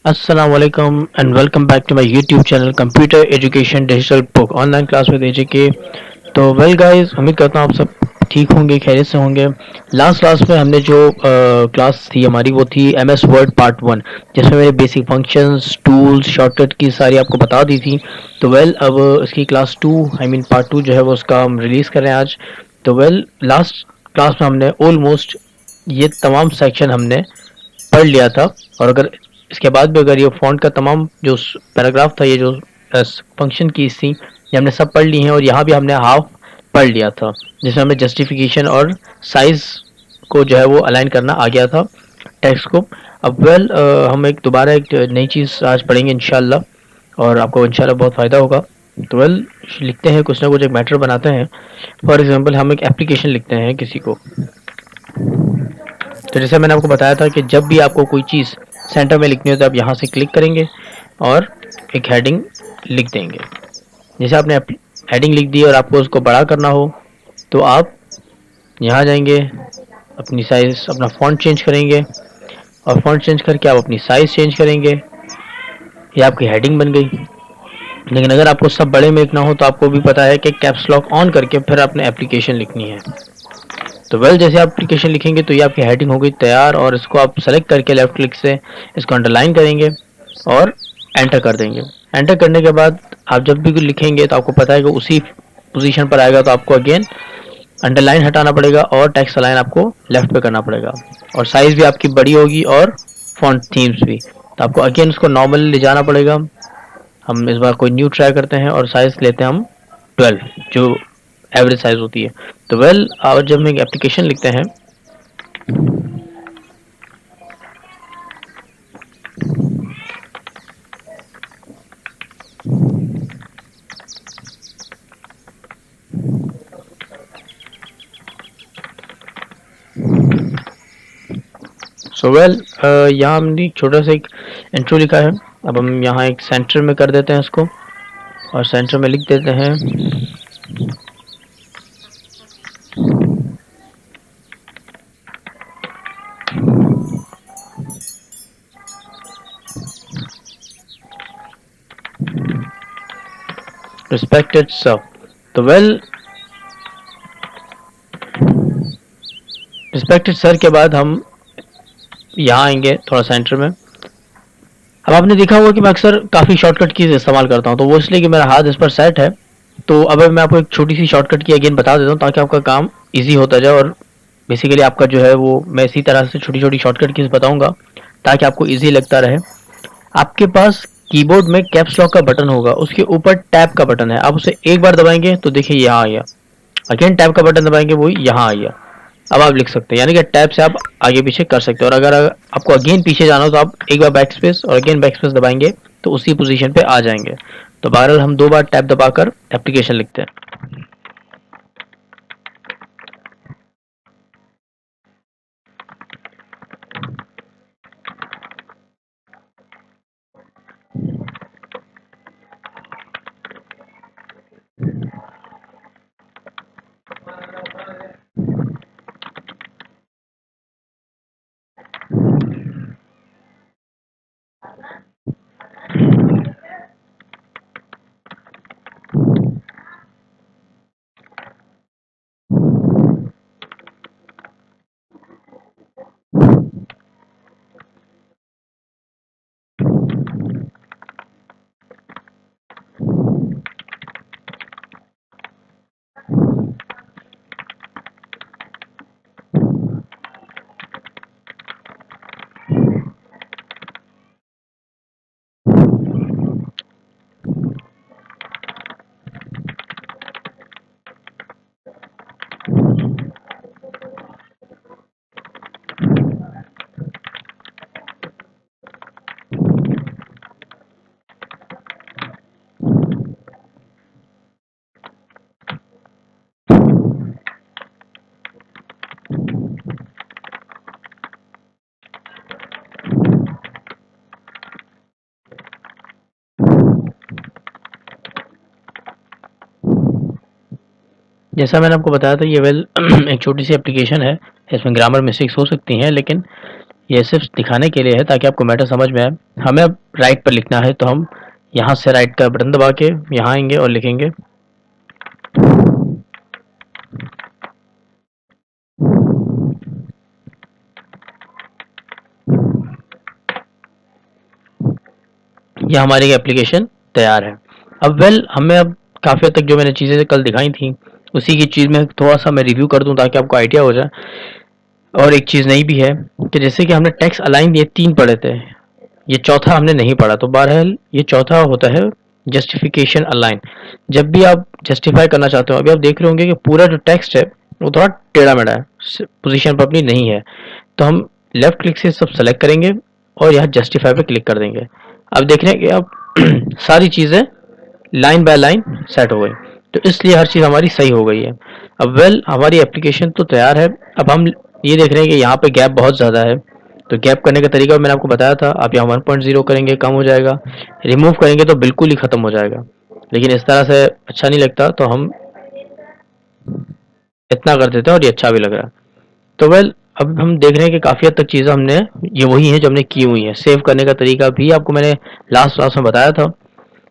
अस्सलाम वालेकुम and welcome back to my YouTube channel computer education digital book online class में एजे के। तो वेल गाइस, उम्मीद करता हूँ आप सब ठीक होंगे, खैरियत से होंगे। लास्ट क्लास में हमने जो क्लास थी हमारी वो थी M S word part one, जिसमें मैंने बेसिक फंक्शंस टूल्स शॉर्टकट की सारी आपको बता दी थी। तो वेल अब इसकी class two I mean part two जो है वो उसका हम रिलीज़ कर रहे हैं आज। तो वेल लास्ट क्लास में हमने ऑलमोस्ट ये तमाम सेक्शन हमने पढ़ लिया था। और अगर इसके बाद भी अगर ये फ़ॉन्ट का तमाम जो पैराग्राफ था, ये जो फंक्शन कीज़ थी, ये हमने सब पढ़ ली हैं। और यहाँ भी हमने हाफ पढ़ लिया था, जिसमें हमें जस्टिफिकेशन और साइज़ को जो है वो अलाइन करना आ गया था टेक्स्ट को। अब वेल हम एक दोबारा एक नई चीज़ आज पढ़ेंगे इंशाल्लाह, और आपको इंशाल्लाह बहुत फ़ायदा होगा। तो वेल लिखते हैं कुछ ना कुछ, एक मैटर बनाते हैं। फॉर एग्जांपल हम एक एप्लीकेशन लिखते हैं किसी को। तो जैसे मैंने आपको बताया था कि जब भी आपको कोई चीज़ सेंटर में लिखनी हो तो आप यहाँ से क्लिक करेंगे और एक हेडिंग लिख देंगे। जैसे आपने हेडिंग लिख दी और आपको उसको बड़ा करना हो तो आप यहाँ जाएंगे, अपनी साइज़ अपना फ़ॉन्ट चेंज करेंगे, और फ़ॉन्ट चेंज करके आप अपनी साइज़ चेंज करेंगे। ये आपकी हेडिंग बन गई। लेकिन अगर आपको सब बड़े में लिखना हो तो आपको भी पता है कि कैप्स लॉक ऑन करके फिर आपने एप्लीकेशन लिखनी है। तो वेल जैसे आप एप्लीकेशन लिखेंगे तो ये आपकी हेडिंग हो गई तैयार, और इसको आप सेलेक्ट करके लेफ्ट क्लिक से इसको अंडरलाइन करेंगे और एंटर कर देंगे। एंटर करने के बाद आप जब भी लिखेंगे तो आपको पता है कि उसी पोजीशन पर आएगा, तो आपको अगेन अंडरलाइन हटाना पड़ेगा और टेक्स्ट अलाइन आपको लेफ्ट पे करना पड़ेगा। और साइज़ भी आपकी बड़ी होगी और फॉन्ट थीम्स भी। तो आपको अगेन उसको नॉर्मल ले जाना पड़ेगा। हम इस बार कोई न्यू ट्राई करते हैं और साइज़ लेते हैं हम 12, जो एवरेज साइज़ होती है। तो वेल और जब हम एक एप्लीकेशन लिखते हैं सो वेल यहाँ हमने एक छोटा सा एक इंट्रो लिखा है। अब हम यहाँ एक सेंटर में कर देते हैं इसको, और सेंटर में लिख देते हैं रिस्पेक्टेड सर। तो वेल रिस्पेक्टेड सर के बाद हम यहाँ आएंगे थोड़ा सेंटर में। अब आपने देखा होगा कि मैं अक्सर काफ़ी शॉर्टकट कीज़ इस्तेमाल करता हूँ, तो वो इसलिए कि मेरा हाथ इस पर सेट है। तो अब मैं आपको एक छोटी सी शॉर्टकट की अगेन बता देता हूँ ताकि आपका काम इजी होता जाए। और बेसिकली आपका जो है वो मैं इसी तरह से छोटी छोटी शॉर्टकट कीज़ बताऊंगा ताकि आपको इजी लगता रहे। आपके पास कीबोर्ड में कैप्स लॉक का बटन होगा, उसके ऊपर टैब का बटन है। आप उसे एक बार दबाएंगे तो देखिए यहाँ आ गया। अगेन टैब का बटन दबाएंगे, वो यहाँ आ गया। अब आप लिख सकते हैं, यानी कि टैब से आप आगे पीछे कर सकते हैं। और अगर आपको अगेन पीछे जाना हो तो आप एक बार बैक स्पेस और अगेन बैक स्पेस दबाएंगे तो उसी पोजीशन पे आ जाएंगे। तो बहरहाल हम दो बार टैब दबाकर एप्लीकेशन लिखते हैं। जैसा मैंने आपको बताया था, ये वेल एक छोटी सी एप्लीकेशन है। इसमें ग्रामर मिस्टेक्स हो सकती हैं, लेकिन ये सिर्फ दिखाने के लिए है ताकि आपको मैटर समझ में आए। हमें अब राइट पर लिखना है, तो हम यहाँ से राइट का बटन दबा के यहाँ आएंगे और लिखेंगे यह हमारी एप्लीकेशन तैयार है। अब हमें अब काफ़ी हद तक जो मैंने चीज़ें कल दिखाई थी उसी की चीज़ में थोड़ा सा मैं रिव्यू कर दूं ताकि आपको आइडिया हो जाए। और एक चीज़ नई भी है कि जैसे कि हमने टेक्स्ट अलाइन ये 3 पढ़े थे, ये चौथा हमने नहीं पढ़ा, तो बहरहाल ये चौथा होता है जस्टिफिकेशन अलाइन। जब भी आप जस्टिफाई करना चाहते हो, अभी आप देख रहे होंगे कि पूरा जो टेक्स्ट है वो थोड़ा टेढ़ा मेढ़ा है, पोजीशन पर अपनी नहीं है, तो हम लेफ्ट क्लिक से सब सेलेक्ट करेंगे और यहाँ जस्टिफाई पे क्लिक कर देंगे। अब देख रहे हैं कि अब सारी चीज़ें लाइन बाय लाइन सेट हो गई, तो इसलिए हर चीज़ हमारी सही हो गई है। अब हमारी एप्लीकेशन तो तैयार है। अब हम ये देख रहे हैं कि यहाँ पे गैप बहुत ज़्यादा है, तो गैप करने का तरीका मैंने आपको बताया था। आप यहाँ 1.0 करेंगे कम हो जाएगा, रिमूव करेंगे तो बिल्कुल ही ख़त्म हो जाएगा, लेकिन इस तरह से अच्छा नहीं लगता, तो हम इतना कर देते हैं और ये अच्छा भी लग रहा है। तो अब हम देख रहे हैं कि काफ़ी हद तक चीज़ें हमने ये वही है जो हमने की हुई है। सेव करने का तरीका भी आपको मैंने लास्ट क्लास में बताया था।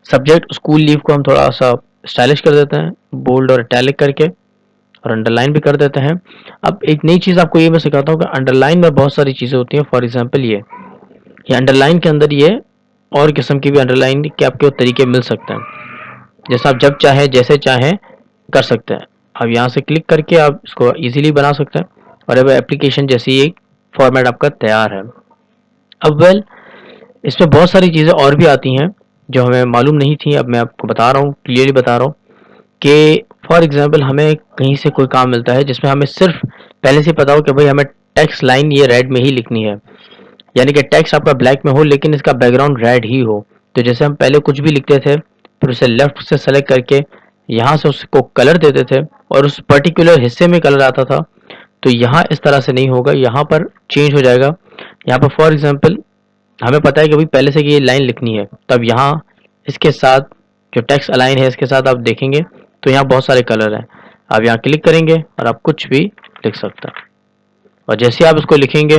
सब्जेक्ट स्कूल लीव को हम थोड़ा सा स्टाइलिश कर देते हैं, बोल्ड और इटैलिक करके, और अंडरलाइन भी कर देते हैं। अब एक नई चीज़ आपको ये मैं सिखाता हूँ कि अंडरलाइन में बहुत सारी चीज़ें होती हैं। फॉर एग्जांपल ये अंडरलाइन के अंदर ये और किस्म की भी अंडरलाइन के आपके तरीके मिल सकते हैं, जैसा आप जब चाहें जैसे चाहें कर सकते हैं। अब यहाँ से क्लिक करके आप इसको इजीली बना सकते हैं और अब एप्लीकेशन जैसी एक फॉर्मेट आपका तैयार है। अब इसमें बहुत सारी चीज़ें और भी आती हैं जो हमें मालूम नहीं थी। अब मैं आपको बता रहा हूँ, क्लियरली बता रहा हूँ कि फॉर एग्जांपल हमें कहीं से कोई काम मिलता है जिसमें हमें सिर्फ पहले से पता हो कि भाई हमें टेक्स्ट लाइन ये रेड में ही लिखनी है, यानी कि टेक्स्ट आपका ब्लैक में हो लेकिन इसका बैकग्राउंड रेड ही हो। तो जैसे हम पहले कुछ भी लिखते थे, फिर उसे लेफ्ट से सेलेक्ट करके यहाँ से उसको कलर देते थे और उस पर्टिकुलर हिस्से में कलर आता था, तो यहाँ इस तरह से नहीं होगा, यहाँ पर चेंज हो जाएगा। यहाँ पर फॉर एग्जांपल हमें पता है कि भाई पहले से कि ये लाइन लिखनी है, तब यहाँ इसके साथ जो टेक्स्ट अलाइन है इसके साथ आप देखेंगे तो यहाँ बहुत सारे कलर हैं। आप यहाँ क्लिक करेंगे और आप कुछ भी लिख सकते हैं, और जैसे आप इसको लिखेंगे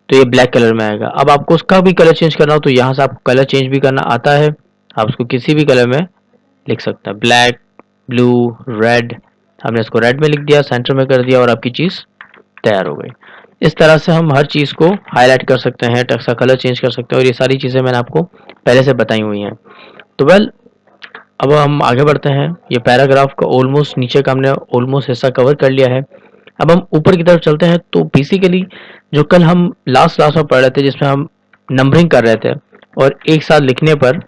तो ये ब्लैक कलर में आएगा। अब आपको उसका भी कलर चेंज करना हो तो यहाँ से आपको कलर चेंज भी करना आता है, आप उसको किसी भी कलर में लिख सकते हैं, ब्लैक, ब्लू, रेड। हमने इसको रेड में लिख दिया, सेंटर में कर दिया और आपकी चीज़ तैयार हो गई। इस तरह से हम हर चीज़ को हाईलाइट कर सकते हैं, टेक्स्ट का कलर चेंज कर सकते हैं, और ये सारी चीज़ें मैंने आपको पहले से बताई हुई हैं। तो अब हम आगे बढ़ते हैं। ये पैराग्राफ का ऑलमोस्ट नीचे का हमने ऑलमोस्ट हिस्सा कवर कर लिया है। अब हम ऊपर की तरफ चलते हैं। तो बेसिकली जो कल हम लास्ट क्लास में पढ़ रहे थे जिसमें हम नंबरिंग कर रहे थे और एक साथ लिखने पर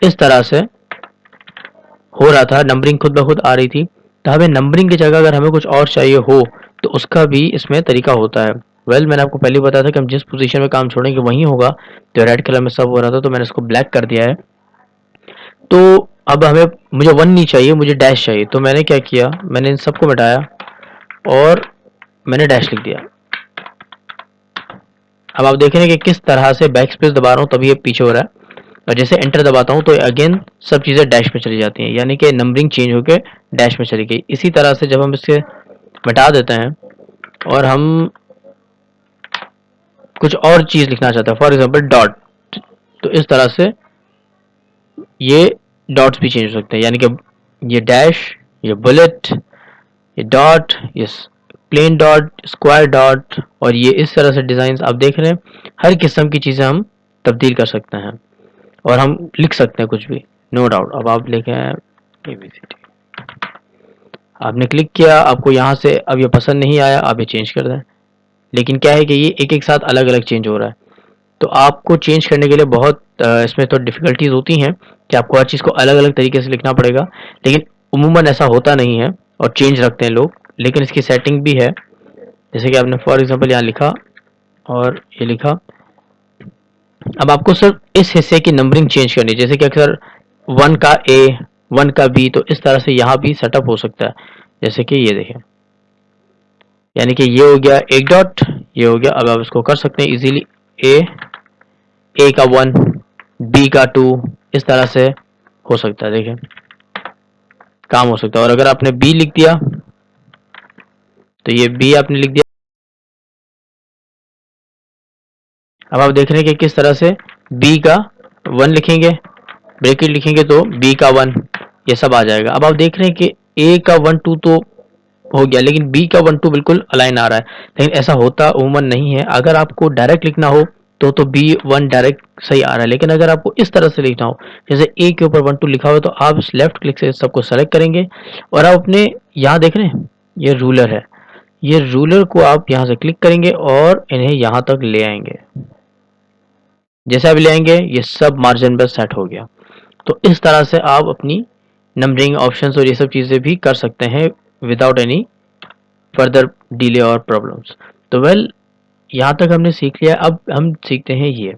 इस तरह से हो रहा था, नंबरिंग खुद ब खुद आ रही थी, तो हमें नंबरिंग की जगह अगर हमें कुछ और चाहिए हो तो उसका भी इसमें तरीका होता है। मैंने आपको पहले बताया था कि हम जिस पोजीशन में काम छोड़ेंगे वहीं होगा, तो रेड कलर में सब हो रहा था तो मैंने इसको ब्लैक कर दिया है। तो अब मुझे 1 नहीं चाहिए, मुझे डैश चाहिए, तो मैंने क्या किया, मैंने इन सबको मिटाया और मैंने डैश लिख दिया। अब आप देख रहे हैं कि किस तरह से बैक स्पेस दबा रहा हूँ तभी ये पीछे हो रहा है, और जैसे एंटर दबाता हूँ तो अगेन सब चीज़ें डैश में चली जाती हैं, यानी कि नंबरिंग चेंज होकर डैश में चली गई। इसी तरह से जब हम इसे मिटा देते हैं और हम कुछ और चीज़ लिखना चाहते हैं, फॉर एग्जांपल डॉट, तो इस तरह से ये डॉट्स भी चेंज हो सकते हैं, यानी कि ये डैश, ये बुलेट, ये डॉट, ये प्लेन डॉट, स्क्वायर डॉट, और ये इस तरह से डिज़ाइन आप देख रहे हैं। हर किस्म की चीज़ें हम तब्दील कर सकते हैं और हम लिख सकते हैं कुछ भी, नो डाउट। अब आप लिखें ABCD, आपने क्लिक किया, आपको यहाँ से अब ये पसंद नहीं आया, आप ये चेंज कर दें। लेकिन क्या है कि ये एक एक साथ अलग अलग चेंज हो रहा है, तो आपको चेंज करने के लिए बहुत इसमें तो डिफ़िकल्टीज होती हैं कि आपको हर चीज़ को अलग अलग तरीके से लिखना पड़ेगा, लेकिन उमूमन ऐसा होता नहीं है और चेंज रखते हैं लोग, लेकिन इसकी सेटिंग भी है। जैसे कि आपने फॉर एग्जांपल यहाँ लिखा और ये लिखा, अब आपको सिर्फ इस हिस्से की नंबरिंग चेंज करनी है, जैसे कि अक्सर 1 का A, 1 का B, तो इस तरह से यहाँ भी सेटअप हो सकता है। जैसे कि ये देखें, यानी कि ये हो गया एक डॉट, ये हो गया। अब आप इसको कर सकते हैं इजीली, ए का 1, बी का 2, इस तरह से हो सकता है, देखें काम हो सकता है। और अगर आपने बी लिख दिया तो ये बी आपने लिख दिया, अब आप देख रहे हैं कि किस तरह से बी का 1 लिखेंगे, ब्रैकेट लिखेंगे तो बी का 1 ये सब आ जाएगा। अब आप देख रहे हैं कि ए का 1 2 तो हो गया, लेकिन बी का 1 2 बिल्कुल अलाइन आ रहा है, लेकिन ऐसा होता उमूमन नहीं है। अगर आपको डायरेक्ट लिखना हो तो बी 1 डायरेक्ट सही आ रहा है, लेकिन अगर आपको इस तरह से लिखना हो जैसे ए के ऊपर 1 2 लिखा हो तो आप लेफ्ट क्लिक से सबको सेलेक्ट करेंगे और आप अपने यहाँ देख रहे हैं ये रूलर है, ये रूलर को आप यहाँ से क्लिक करेंगे और इन्हें यहाँ तक ले आएंगे। जैसे आप ले आएंगे ये सब मार्जिन पर सेट हो गया। तो इस तरह से आप अपनी नंबरिंग ऑप्शंस और ये सब चीज़ें भी कर सकते हैं विदाउट एनी फर्दर डिले और प्रॉब्लम्स। तो वेल यहाँ तक हमने सीख लिया। अब हम सीखते हैं ये,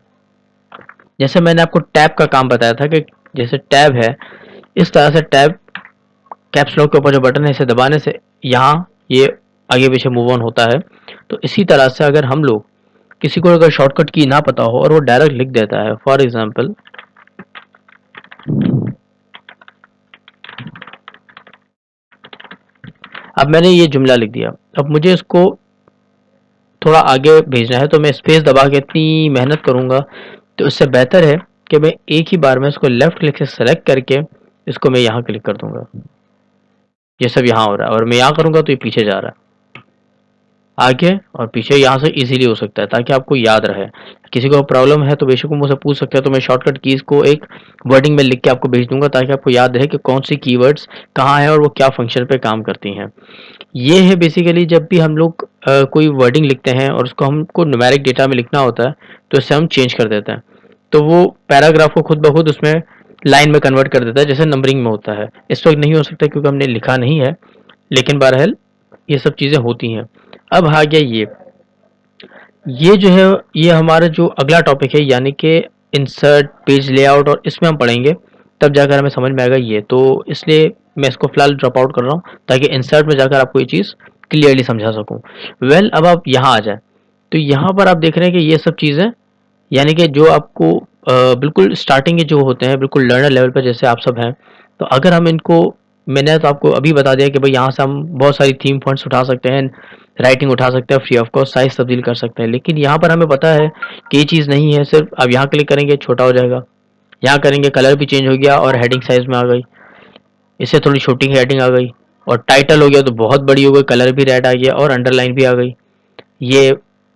जैसे मैंने आपको टैब का काम बताया था कि जैसे टैब है इस तरह से टैब कैप्स लॉक के ऊपर जो बटन है इसे दबाने से यहाँ ये आगे पीछे मूव ऑन होता है। तो इसी तरह से अगर हम लोग किसी को अगर शॉर्टकट की ना पता हो और वो डायरेक्ट लिख देता है, फॉर एग्जांपल अब मैंने ये जुमला लिख दिया, अब मुझे इसको थोड़ा आगे भेजना है तो मैं स्पेस दबा के इतनी मेहनत करूंगा, तो इससे बेहतर है कि मैं एक ही बार में इसको लेफ्ट क्लिक से सेलेक्ट करके इसको मैं यहाँ क्लिक कर दूंगा। ये सब यहाँ हो रहा है और मैं यहाँ करूंगा तो ये पीछे जा रहा है, आगे और पीछे यहाँ से इजीली हो सकता है ताकि आपको याद रहे। किसी को प्रॉब्लम है तो बेशक वो मुझसे पूछ सकते हैं, तो मैं शॉर्टकट कीज को एक वर्डिंग में लिख के आपको भेज दूंगा ताकि आपको याद रहे कि कौन सी कीवर्ड्स कहाँ है और वो क्या फंक्शन पे काम करती हैं। ये है बेसिकली जब भी हम लोग कोई वर्डिंग लिखते हैं और उसको हमको न्यूमेरिक डेटा में लिखना होता है तो इससे हम चेंज कर देते हैं, तो वो पैराग्राफ को खुद ब खुद उसमें लाइन में कन्वर्ट कर देता है जैसे नंबरिंग में होता है। इस वक्त नहीं हो सकता क्योंकि हमने लिखा नहीं है, लेकिन बहरहाल ये सब चीज़ें होती हैं। अब आ गया ये जो है ये हमारा जो अगला टॉपिक है यानी कि इंसर्ट पेज लेआउट, और इसमें हम पढ़ेंगे तब जाकर हमें समझ में आएगा ये, तो इसलिए मैं इसको फिलहाल ड्रॉप आउट कर रहा हूँ ताकि इंसर्ट में जाकर आपको ये चीज़ क्लियरली समझा सकूँ। वेल अब आप यहाँ आ जाए तो यहाँ पर आप देख रहे हैं कि ये सब चीज़ें यानी कि जो आपको बिल्कुल स्टार्टिंग के जो होते हैं बिल्कुल लर्नर लेवल पर जैसे आप सब हैं, तो अगर हम इनको मैंने तो आपको अभी बता दिया कि भाई यहाँ से हम बहुत सारी थीम फॉन्ट्स उठा सकते हैं, राइटिंग उठा सकते हैं फ्री ऑफ कॉस्ट, साइज तब्दील कर सकते हैं, लेकिन यहाँ पर हमें पता है कि ये चीज़ नहीं है। सिर्फ अब यहाँ क्लिक करेंगे छोटा हो जाएगा, यहाँ करेंगे कलर भी चेंज हो गया और हेडिंग साइज में आ गई, इससे थोड़ी छोटी हेडिंग आ गई, और टाइटल हो गया तो बहुत बड़ी हो गई, कलर भी रेड आ गया और अंडरलाइन भी आ गई। ये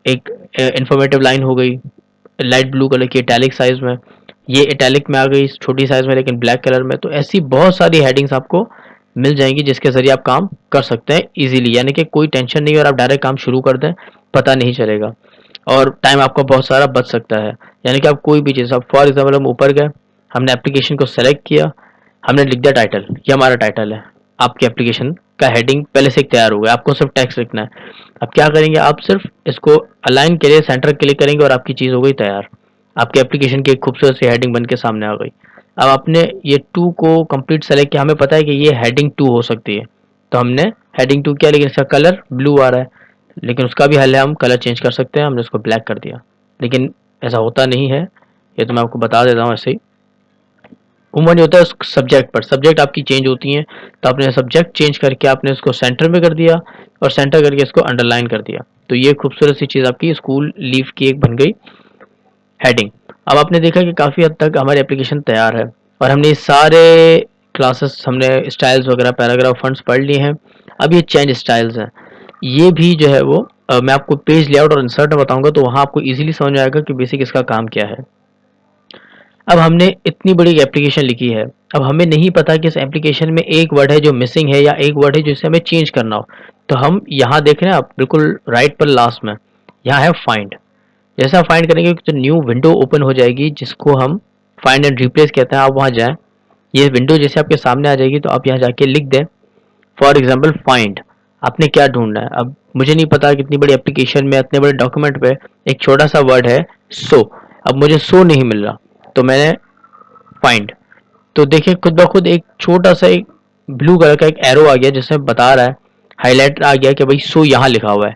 एक इंफॉर्मेटिव लाइन हो गई लाइट ब्लू कलर की इटैलिक साइज में, ये इटैलिक में आ गई छोटी साइज में लेकिन ब्लैक कलर में। तो ऐसी बहुत सारी हेडिंग्स आपको मिल जाएंगी जिसके जरिए आप काम कर सकते हैं इजीली, यानी कि कोई टेंशन नहीं और आप डायरेक्ट काम शुरू कर दें पता नहीं चलेगा और टाइम आपका बहुत सारा बच सकता है। यानी कि आप कोई भी चीज़, अब फॉर एग्जाम्पल हम ऊपर गए, हमने एप्लीकेशन को सेलेक्ट किया, हमने लिख दिया टाइटल, ये हमारा टाइटल है, आपके एप्लीकेशन का हेडिंग पहले से तैयार हो गया, आपको सिर्फ टेक्स्ट लिखना है। अब क्या करेंगे, आप सिर्फ इसको अलाइन के लिए सेंटर क्लिक करेंगे और आपकी चीज़ हो गई तैयार, आपके एप्लीकेशन की एक खूबसूरत सी हेडिंग बन के सामने आ गई। अब आपने ये 2 को कंप्लीट सेलेक्ट किया, हमें पता है कि ये हेडिंग 2 हो सकती है तो हमने हेडिंग 2 किया, लेकिन इसका कलर ब्लू आ रहा है, लेकिन उसका भी हल है, हम कलर चेंज कर सकते हैं, हमने उसको ब्लैक कर दिया, लेकिन ऐसा होता नहीं है, ये तो मैं आपको बता देता हूँ ऐसे ही। उमूमन होता है सब्जेक्ट पर, सब्जेक्ट आपकी चेंज होती हैं तो आपने सब्जेक्ट चेंज करके आपने इसको सेंटर में कर दिया और सेंटर करके इसको अंडरलाइन कर दिया, तो ये खूबसूरत सी चीज़ आपकी स्कूल लीव की एक बन गई हेडिंग। अब आपने देखा कि काफ़ी हद तक हमारी एप्लीकेशन तैयार है और हमने ये सारे क्लासेस, हमने स्टाइल्स वगैरह पैराग्राफ फंड्स पढ़ लिए हैं। अब ये चेंज स्टाइल्स हैं, ये भी जो है वो मैं आपको पेज लेआउट और इंसर्ट में बताऊंगा तो वहाँ आपको इजीली समझ में आएगा कि बेसिक इसका काम क्या है। अब हमने इतनी बड़ी एप्लीकेशन लिखी है, अब हमें नहीं पता कि इस एप्लीकेशन में एक वर्ड है जो मिसिंग है या एक वर्ड है जिसे हमें चेंज करना हो, तो हम यहाँ देख रहे हैं आप बिल्कुल राइट पर लास्ट में यहाँ है फाइंड। जैसे आप फाइंड करेंगे तो न्यू विंडो ओपन हो जाएगी जिसको हम फाइंड एंड रिप्लेस कहते हैं। आप वहाँ जाएं, ये विंडो जैसे आपके सामने आ जाएगी तो आप यहाँ जाके लिख दें फॉर एग्जाम्पल फाइंड, आपने क्या ढूंढना है। अब मुझे नहीं पता कितनी बड़ी एप्लीकेशन में इतने बड़े डॉक्यूमेंट पे एक छोटा सा वर्ड है सो, अब मुझे सो नहीं मिल रहा तो मैंने फाइंड, तो देखिए खुद ब खुद एक छोटा सा एक ब्लू कलर का एक एरो आ गया जिसमें बता रहा है, हाईलाइट आ गया कि भाई सो यहाँ लिखा हुआ है,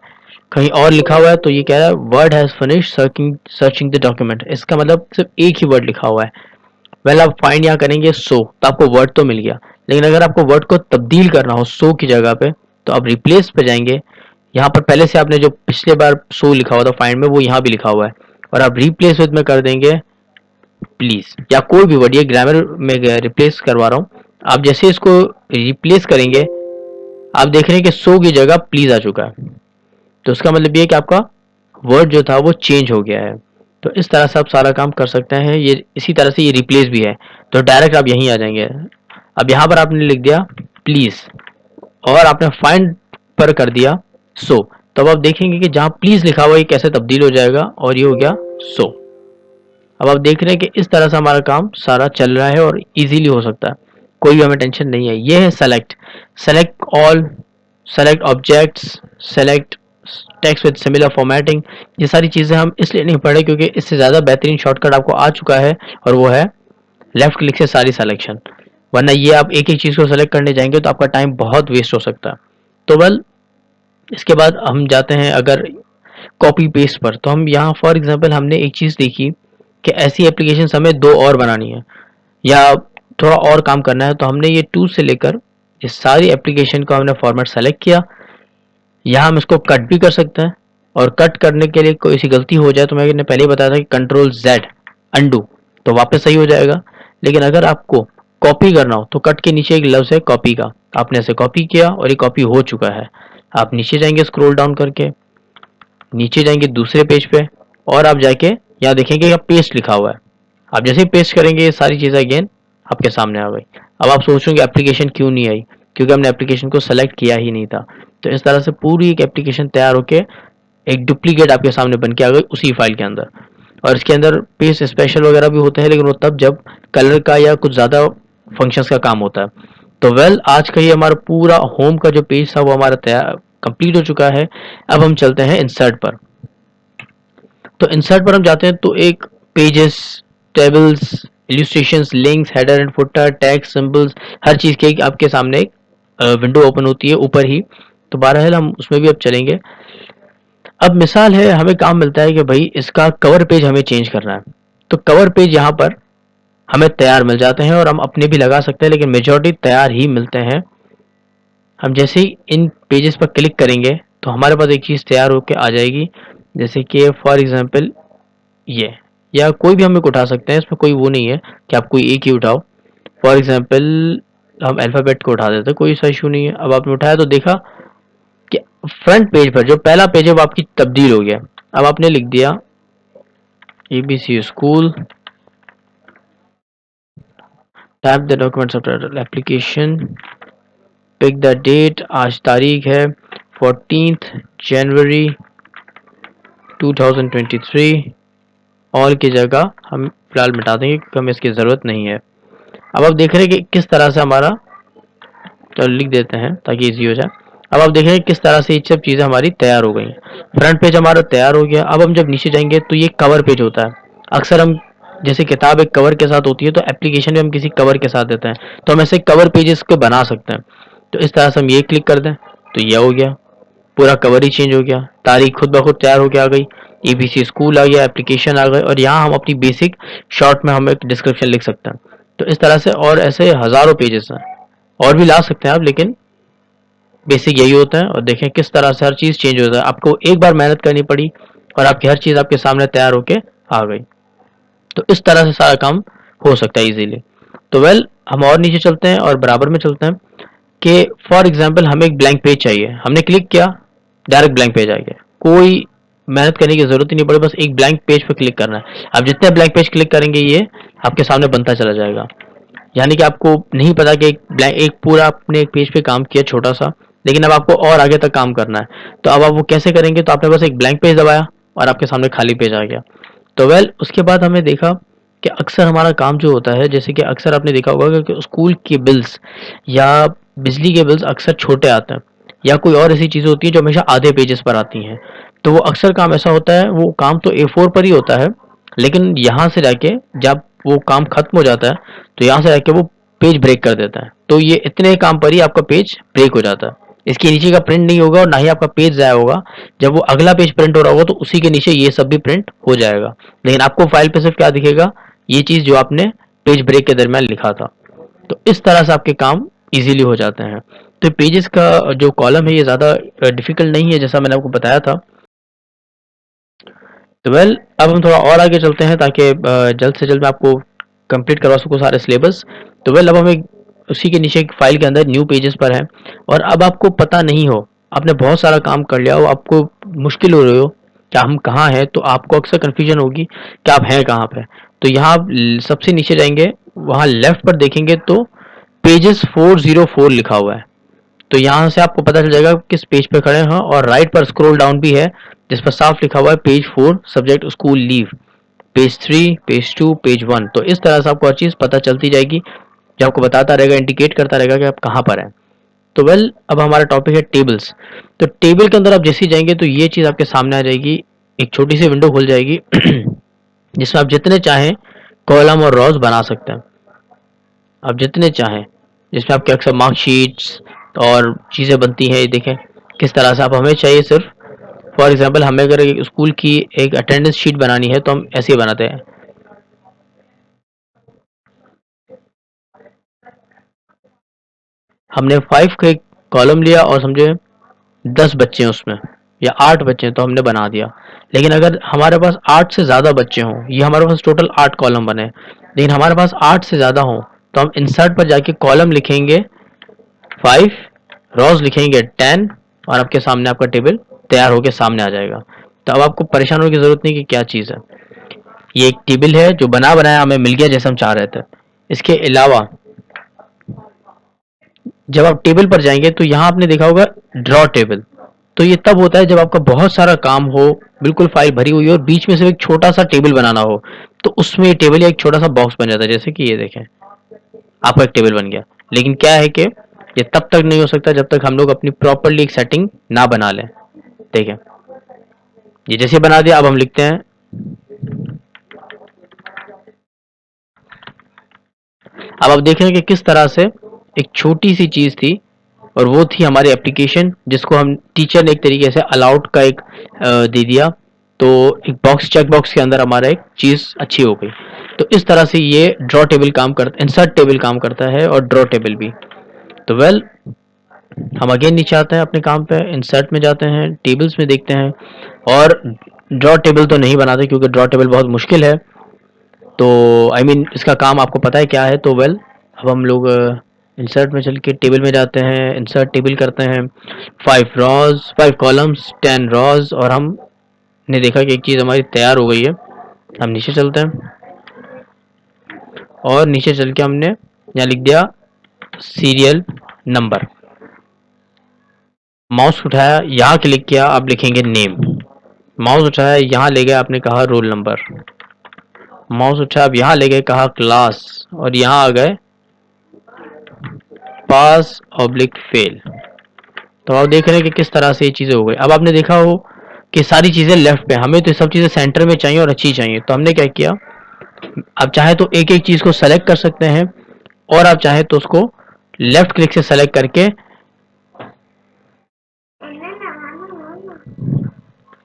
कहीं और लिखा हुआ है तो ये कह रहा है word has finish searching the document, इसका मतलब सिर्फ एक ही वर्ड लिखा हुआ है। वेल आप फाइंड यहाँ करेंगे सो तो आपको वर्ड तो मिल गया, लेकिन अगर आपको वर्ड को तब्दील करना हो सो की जगह पे तो आप रिप्लेस पे जाएंगे, यहाँ पर पहले से आपने जो पिछले बार सो लिखा हुआ था फाइंड में वो यहाँ भी लिखा हुआ है, और आप रिप्लेस विद में कर देंगे प्लीज, या कोई भी वर्ड, ये ग्रामर में रिप्लेस करवा रहा हूँ। आप जैसे इसको रिप्लेस करेंगे आप देख रहे हैं कि सो की जगह प्लीज आ चुका है, तो उसका मतलब ये है कि आपका वर्ड जो था वो चेंज हो गया है। तो इस तरह से आप सारा काम कर सकते हैं। ये इसी तरह से ये रिप्लेस भी है, तो डायरेक्ट आप यहीं आ जाएंगे। अब यहाँ पर आपने लिख दिया प्लीज और आपने फाइंड पर कर दिया सो, तब आप देखेंगे कि जहां प्लीज लिखा हुआ है कैसे तब्दील हो जाएगा और ये हो गया सो। अब आप देख रहे हैं कि इस तरह से हमारा काम सारा चल रहा है और इजीली हो सकता है, कोई भी हमें टेंशन नहीं है। ये है select, select all, select objects, select text with similar formatting. ये सारी चीजें हम इसलिए नहीं पढ़े क्योंकि इससे ज्यादा बेहतरीन शॉर्टकट आपको आ चुका है और वो है लेफ्ट क्लिक से सारी सिलेक्शन। वरना ये आप एक एक चीज को सेलेक्ट करने जाएंगे तो आपका टाइम बहुत वेस्ट हो सकता है। तो वेल इसके बाद हम जाते हैं अगर कॉपी पेस्ट पर, तो हम यहाँ फॉर एग्जांपल हमने एक चीज देखी कि ऐसी एप्लीकेशन हमें दो और बनानी है या थोड़ा और काम करना है, तो हमने ये टू से लेकर इस सारी एप्लीकेशन को हमने फॉर्मेट सेलेक्ट किया। यहाँ हम इसको कट भी कर सकते हैं और कट करने के लिए कोई सी गलती हो जाए तो मैंने पहले ही बताया था कि कंट्रोल जेड अंडू, तो वापस सही हो जाएगा। लेकिन अगर आपको कॉपी करना हो तो कट के नीचे एक लफ्ज है कॉपी का, आपने ऐसे कॉपी किया और ये कॉपी हो चुका है। आप नीचे जाएंगे स्क्रॉल डाउन करके, नीचे जाएंगे दूसरे पेज पे और आप जाके यहाँ देखेंगे यहाँ पेस्ट लिखा हुआ है। आप जैसे ही पेस्ट करेंगे ये सारी चीजें अगेन आपके सामने आ गई। अब आप सोचोगे एप्लीकेशन क्यों नहीं आई, क्योंकि हमने एप्लीकेशन को सेलेक्ट किया ही नहीं था। तो इस तरह से पूरी एक एप्लीकेशन तैयार होके एक डुप्लीकेट आपके सामने बन के आ गई उसी फाइल के अंदर। और इसके अंदर पेज स्पेशल वगैरह भी होते हैं, लेकिन वो तब जब कलर का या कुछ ज्यादा फंक्शंस का काम होता है। तो वेल आज का ये हमारा पूरा होम का जो पेज था वो हमारा तैयार कंप्लीट हो चुका है। अब हम चलते हैं इंसर्ट पर। तो इंसर्ट पर हम जाते हैं तो एक pages, tables, illustrations, links, header and footer, text, symbols, हर चीज की आपके सामने एक विंडो ओपन होती है ऊपर ही। तो बहरहाल हम उसमें भी अब चलेंगे। अब मिसाल है हमें काम मिलता है कि भाई इसका कवर पेज हमें चेंज करना है, तो कवर पेज यहाँ पर हमें तैयार मिल जाते हैं और हम अपने भी लगा सकते हैं, लेकिन मेजॉरिटी तैयार ही मिलते हैं। हम जैसे ही इन पेजेस पर क्लिक करेंगे तो हमारे पास एक चीज़ तैयार होकर आ जाएगी, जैसे कि फॉर एग्जांपल ये, या कोई भी हम एक उठा सकते हैं, इसमें कोई वो नहीं है कि आप कोई एक ही उठाओ। फॉर एग्जांपल हम अल्फ़ाबेट को उठा देते हैं, कोई सा इशू नहीं है। अब आपने उठाया तो देखा कि फ्रंट पेज पर जो पहला पेज है वो आपकी तब्दील हो गया। अब आपने लिख दिया ABC school, tap the document subtitle application, pick the date, आज तारीख है 14 जनवरी 2023। ऑल की जगह हम फिलहाल मिटा देंगे क्योंकि हमें इसकी ज़रूरत नहीं है। अब आप देख रहे हैं कि किस तरह से हमारा, तो लिख देते हैं ताकि इजी हो जाए। अब आप देख रहे हैं किस तरह से ये सब चीज़ें हमारी तैयार हो गई हैं। फ्रंट पेज हमारा तैयार हो गया। अब हम जब नीचे जाएंगे तो ये कवर पेज होता है। अक्सर हम जैसे किताब एक कवर के साथ होती है तो एप्लीकेशन भी हम किसी कवर के साथ देते हैं, तो हम ऐसे कवर पेजेस को बना सकते हैं। तो इस तरह से हम ये क्लिक कर दें तो ये हो गया, पूरा कवर ही चेंज हो गया, तारीख खुद ब खुद तैयार होके आ गई, ABC स्कूल आ गया, एप्लीकेशन आ गई और यहाँ हम अपनी बेसिक शॉर्ट में हम एक डिस्क्रिप्शन लिख सकते हैं। तो इस तरह से और ऐसे हजारों पेजेस हैं, और भी ला सकते हैं आप, लेकिन बेसिक यही होता है। और देखें किस तरह से हर चीज़ चेंज होता है, आपको एक बार मेहनत करनी पड़ी और आपकी हर चीज़ आपके सामने तैयार होके आ गई। तो इस तरह से सारा काम हो सकता है इजीली। तो वेल हम और नीचे चलते हैं और बराबर में चलते हैं कि फॉर एग्जांपल हमें एक ब्लैंक पेज चाहिए। हमने क्लिक किया, डायरेक्ट ब्लैंक पेज आ गया, कोई मेहनत करने की जरूरत ही नहीं पड़ी, बस एक ब्लैंक पेज पर क्लिक करना है। आप जितने ब्लैंक पेज क्लिक करेंगे ये आपके सामने बनता चला जाएगा। यानी कि आपको नहीं पता कि एक पूरा आपने एक पेज पे काम किया छोटा सा, लेकिन अब आपको और आगे तक काम करना है। तो अब आप वो कैसे करेंगे, तो आपने बस एक ब्लैंक पेज दबाया और आपके सामने खाली पेज आ गया। तो वेल उसके बाद हमने देखा कि अक्सर हमारा काम जो होता है, जैसे कि अक्सर आपने देखा होगा कि स्कूल के बिल्स या बिजली के बिल्स अक्सर छोटे आते हैं, या कोई और ऐसी चीज़ें होती है जो हमेशा आधे पेजेस पर आती हैं। तो वो अक्सर काम ऐसा होता है, वो काम तो A4 पर ही होता है, लेकिन यहाँ से जाके जब वो काम खत्म हो जाता है तो यहाँ से जाके वो पेज ब्रेक कर देता है। तो ये इतने काम पर ही आपका पेज ब्रेक हो जाता है। इसके नीचे का प्रिंट नहीं होगा और ना ही आपका पेज जाया होगा। जब वो अगला पेज प्रिंट हो रहा होगा तो उसी के नीचे ये सब भी प्रिंट हो जाएगा, लेकिन आपको फाइल पे सिर्फ क्या दिखेगा, ये चीज जो आपने पेज ब्रेक के दरमियान लिखा था। तो इस तरह से आपके काम इजीली हो जाते हैं। तो पेजेस का जो कॉलम है ये ज़्यादा डिफिकल्ट नहीं है, जैसा मैंने आपको बताया था। तो अब हम थोड़ा और आगे चलते हैं ताकि जल्द से जल्द मैं आपको कंप्लीट करवा सकूँ सारे सिलेबस। तो अब हम एक उसी के नीचे एक फाइल के अंदर न्यू पेजेस पर हैं, और अब आपको पता नहीं हो, आपने बहुत सारा काम कर लिया हो, आपको मुश्किल हो रही हो कि हम कहाँ हैं, तो आपको अक्सर कन्फ्यूजन होगी कि आप हैं कहाँ पे। तो यहाँ आप सबसे नीचे जाएंगे, वहाँ लेफ्ट पर देखेंगे तो पेजेस 404 लिखा हुआ है। तो यहाँ से आपको पता चल जाएगा किस पेज पे खड़े हैं, और राइट पर स्क्रॉल डाउन भी है जिस पर साफ लिखा हुआ है page 4 subject school leave, page 3, page 2, page 1। तो इस तरह से आपको हर चीज़ पता चलती जाएगी, जो आपको बताता रहेगा, इंडिकेट करता रहेगा कि आप कहाँ पर हैं। तो अब हमारा टॉपिक है टेबल्स। तो टेबल के अंदर आप जैसे ही जाएंगे तो ये चीज़ आपके सामने आ जाएगी, एक छोटी सी विंडो खुल जाएगी जिसमें आप जितने चाहें कॉलम और रॉज बना सकते हैं, आप जितने चाहें, जिसमें आपके अक्सर मार्कशीट्स और चीज़ें बनती हैं। ये देखें किस तरह से, आप हमें चाहिए सिर्फ फॉर एग्जांपल हमें अगर एक स्कूल की एक अटेंडेंस शीट बनानी है तो हम ऐसे ही बनाते हैं। हमने 5 का एक कॉलम लिया और समझे 10 बच्चे हैं उसमें या 8 बच्चे हैं तो हमने बना दिया। लेकिन अगर हमारे पास 8 से ज़्यादा बच्चे हों, ये हमारे पास टोटल 8 कॉलम बने, लेकिन हमारे पास 8 से ज़्यादा हों, तो हम इंसर्ट पर जाके कॉलम लिखेंगे 5, रोज लिखेंगे 10, और आपके सामने आपका टेबल तैयार होकर सामने आ जाएगा। तो अब आपको परेशान होने की ज़रूरत नहीं कि क्या चीज़ है, ये एक टेबल है जो बना बनाया हमें मिल गया जैसे हम चाह रहे थे। इसके अलावा जब आप टेबल पर जाएंगे तो यहाँ आपने देखा होगा ड्रॉ टेबल। तो ये तब होता है जब आपका बहुत सारा काम हो, बिल्कुल फाइल भरी हुई हो और बीच में से एक छोटा सा टेबल बनाना हो, तो उसमें ये टेबल या एक छोटा सा बॉक्स बन जाता है। जैसे कि ये देखें, आपका एक टेबल बन गया। लेकिन क्या है कि ये तब तक नहीं हो सकता जब तक हम लोग अपनी प्रॉपरली एक सेटिंग ना बना लें। देखें, ये जैसे बना दिया, अब हम लिखते हैं, अब आप देख रहे हैं कि किस तरह से एक छोटी सी चीज थी, और वो थी हमारी एप्लीकेशन, जिसको हम टीचर ने एक तरीके से अलाउड का एक दे दिया। तो एक बॉक्स, चेक बॉक्स के अंदर हमारा एक चीज अच्छी हो गई। तो इस तरह से ये ड्रॉ टेबल काम करता, इंसर्ट टेबल काम करता है, और ड्रॉ टेबल भी। तो हम अगेन नीचे आते हैं अपने काम पे, इंसर्ट में जाते हैं, टेबल्स में देखते हैं, और ड्रॉ टेबल तो नहीं बनाते क्योंकि ड्रॉ टेबल बहुत मुश्किल है। तो इसका काम आपको पता है क्या है। तो अब हम लोग इंसर्ट में चल के टेबल में जाते हैं, इंसर्ट टेबल करते हैं, 5 कॉलम्स 10 रॉज, और हमने देखा कि एक चीज़ हमारी तैयार हो गई है। हम नीचे चलते हैं, और नीचे चल के हमने यहाँ लिख दिया सीरियल नंबर, माउस उठाया, यहाँ क्लिक किया, आप लिखेंगे नेम, माउस उठाया, यहाँ ले गए, आपने कहा रोल नंबर, माउस उठाया, अब यहाँ ले गए, कहा क्लास, और यहाँ आ गए पास ऑब्लिक फेल। तो आप देख रहे हैं कि किस तरह से ये चीज़ें हो गई। अब आपने देखा हो कि सारी चीज़ें लेफ्ट पे, हमें तो सब चीज़ें सेंटर में चाहिए और अच्छी चाहिए। तो हमने क्या किया, आप चाहे तो एक एक चीज़ को सेलेक्ट कर सकते हैं, और आप चाहे तो उसको लेफ्ट क्लिक से सेलेक्ट करके,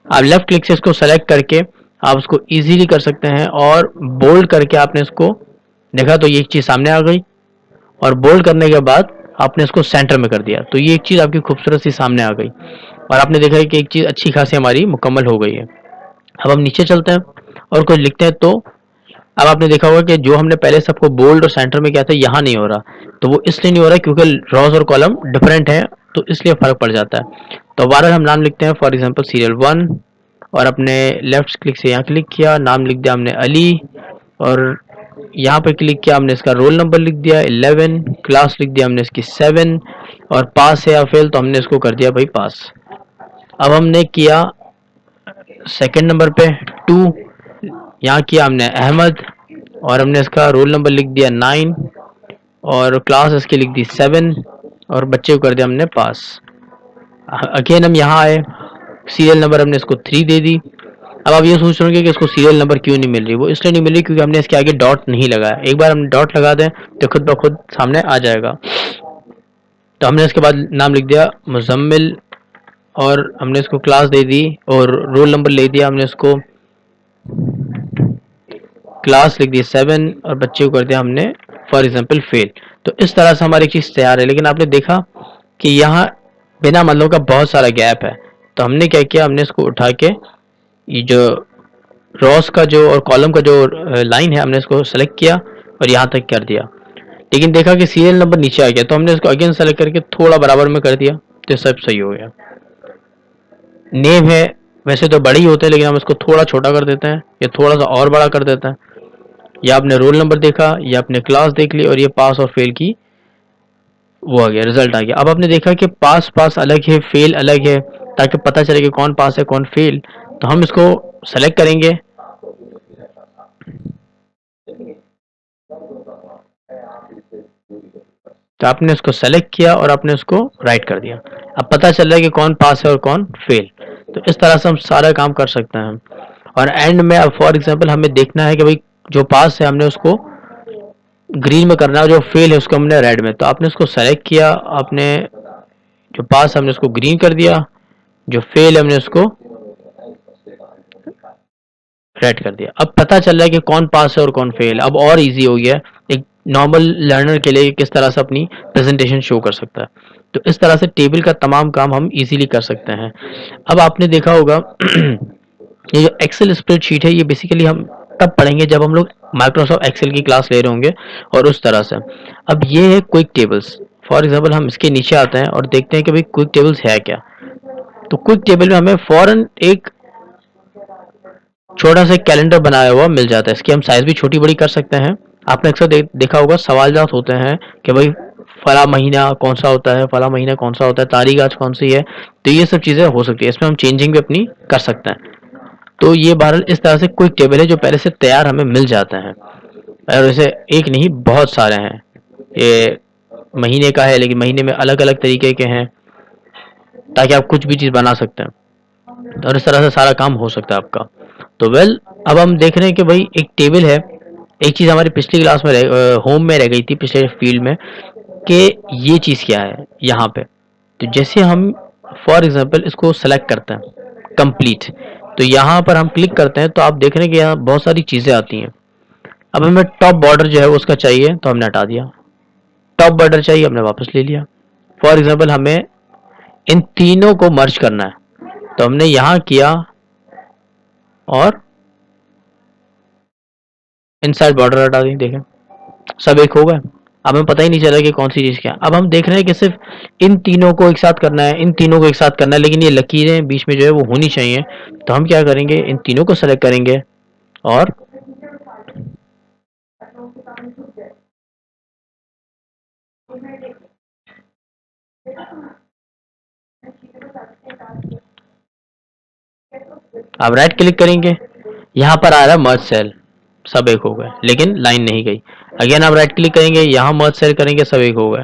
आप लेफ्ट क्लिक से इसको सेलेक्ट करके आप उसको इजीली कर सकते हैं, और बोल्ड करके आपने इसको देखा तो ये एक चीज़ सामने आ गई, और बोल्ड करने के बाद आपने इसको सेंटर में कर दिया तो ये एक चीज़ आपकी खूबसूरत सी सामने आ गई, और आपने देखा है कि एक चीज़ अच्छी खासी हमारी मुकम्मल हो गई है। अब हम नीचे चलते हैं और कुछ लिखते हैं। तो अब आपने देखा होगा कि जो हमने पहले सबको बोल्ड और सेंटर में किया था, यहाँ नहीं हो रहा। तो वो इसलिए नहीं हो रहा क्योंकि रॉज और कॉलम डिफरेंट है, तो इसलिए फर्क पड़ जाता है। तो बार हम नाम लिखते हैं, फॉर एग्जाम्पल सीरियल 1, और अपने लेफ्ट क्लिक से यहाँ क्लिक किया, नाम लिख दिया हमने अली, और यहाँ पे क्लिक किया, हमने इसका रोल नंबर लिख दिया 11, क्लास लिख दिया हमने इसकी 7, और पास है या फेल तो हमने इसको कर दिया भाई पास। अब हमने किया सेकंड नंबर पे 2, यहाँ किया हमने अहमद, और हमने इसका रोल नंबर लिख दिया 9, और क्लास इसकी लिख दी 7, और बच्चे को कर दिया हमने पास। अगेन हम यहाँ आए, सीरियल नंबर हमने इसको 3 दे दी। अब आप ये सोच रहे कि इसको सीरियल नंबर क्यों नहीं मिल रही, वो इसलिए नहीं मिल रही क्योंकि हमने इसके आगे डॉट नहीं लगाया। एक बार हम डॉट लगा दें तो खुद ब खुद सामने आ जाएगा। तो हमने इसके बाद नाम लिख दिया मुजम्मिल, और हमने इसको क्लास दे दी, और रोल नंबर ले दिया हमने इसको, क्लास लिख दी 7, और बच्चे को कर दिया हमने फॉर एग्जाम्पल फेल। तो इस तरह से हमारी चीज़ तैयार है। लेकिन आपने देखा कि यहाँ बिना मतलब का बहुत सारा गैप है। तो हमने क्या किया, हमने इसको उठा के ये जो रॉस का जो और कॉलम का जो लाइन है हमने इसको सेलेक्ट किया और यहाँ तक कर दिया, लेकिन देखा कि सीरियल नंबर नीचे आ गया, तो हमने इसको अगेन सेलेक्ट करके थोड़ा बराबर में कर दिया, तो सब सही हो गया। नेम है, वैसे तो बड़े ही होते हैं लेकिन हम इसको थोड़ा छोटा कर देते हैं या थोड़ा सा और बड़ा कर देते हैं। या आपने रोल नंबर देखा, या आपने क्लास देख ली, और ये पास और फेल की वो आ गया, रिजल्ट आ गया। अब आपने देखा कि पास पास अलग है, फेल अलग है, ताकि पता चले कि कौन पास है कौन फेल। तो हम इसको सेलेक्ट करेंगे, तो आपने इसको सेलेक्ट किया और आपने इसको राइट कर दिया। अब पता चल रहा है कि कौन पास है और कौन फेल। तो इस तरह से हम सारा काम कर सकते हैं। और एंड में अब फॉर एग्जांपल हमें देखना है कि भाई जो पास है हमने उसको ग्रीन में करना है, जो फेल है उसको हमने रेड में। तो आपने उसको सेलेक्ट किया, आपने जो पास हमने उसको ग्रीन कर दिया, जो फेल हमने उसको रेड कर दिया। अब पता चल रहा है कि कौन पास है और कौन फेल। अब और इजी हो गया एक नॉर्मल लर्नर के लिए किस तरह से अपनी प्रेजेंटेशन शो कर सकता है। तो इस तरह से टेबल का तमाम काम हम इजीली कर सकते हैं। अब आपने देखा होगा ये जो एक्सेल स्प्रेडशीट है, ये बेसिकली हम तब पढ़ेंगे जब हम लोग माइक्रोसॉफ्ट एक्सेल की क्लास ले रहे होंगे और उस तरह से। अब ये है क्विक टेबल्स। फॉर एग्जांपल हम इसके नीचे आते हैं और देखते हैं कि भाई क्विक टेबल्स है क्या। तो क्विक टेबल में हमें फौरन एक छोटा सा कैलेंडर बनाया हुआ मिल जाता है। इसकी हम साइज भी छोटी बड़ी कर सकते हैं। आपने अक्सर देखा होगा सवाल होते हैं कि भाई फला महीना कौन सा होता है, फला महीना कौन सा होता है, तारीख आज कौन सी है। तो ये सब चीजें हो सकती है, इसमें हम चेंजिंग भी अपनी कर सकते हैं। तो ये बहरहाल इस तरह से क्विक टेबल है जो पहले से तैयार हमें मिल जाता है। और वैसे एक नहीं बहुत सारे हैं। ये महीने का है लेकिन महीने में अलग अलग तरीके के हैं, ताकि आप कुछ भी चीज बना सकते हैं और इस तरह से सारा काम हो सकता है आपका। तो अब हम देख रहे हैं कि भाई एक टेबल है। एक चीज हमारी पिछली क्लास में होम में रह गई थी, पिछले फील्ड में, कि ये चीज क्या है यहाँ पे। तो जैसे हम फॉर एग्जांपल इसको सेलेक्ट करते हैं कंप्लीट, तो यहाँ पर हम क्लिक करते हैं तो आप देख रहे हैं कि यहाँ बहुत सारी चीजें आती हैं। अब हमें टॉप बॉर्डर जो है उसका चाहिए तो हमने हटा दिया, टॉप बॉर्डर चाहिए हमने वापस ले लिया। फॉर एग्जांपल हमें इन तीनों को मर्ज करना है, तो हमने यहाँ किया और इनसाइड बॉर्डर हटा दी। देखें सब एक हो गए। अब हमें पता ही नहीं चला कि कौन सी चीज क्या है। अब हम देख रहे हैं कि सिर्फ इन तीनों को एक साथ करना है, इन तीनों को एक साथ करना है, लेकिन ये लकीरें बीच में जो है वो होनी चाहिए। तो हम क्या करेंगे, इन तीनों को सेलेक्ट करेंगे और अब राइट क्लिक करेंगे, यहाँ पर आ रहा है मर्ज सेल, सब एक हो गए लेकिन लाइन नहीं गई। अगेन आप राइट क्लिक करेंगे, यहाँ मर्ज सेल करेंगे, सब एक हो गए।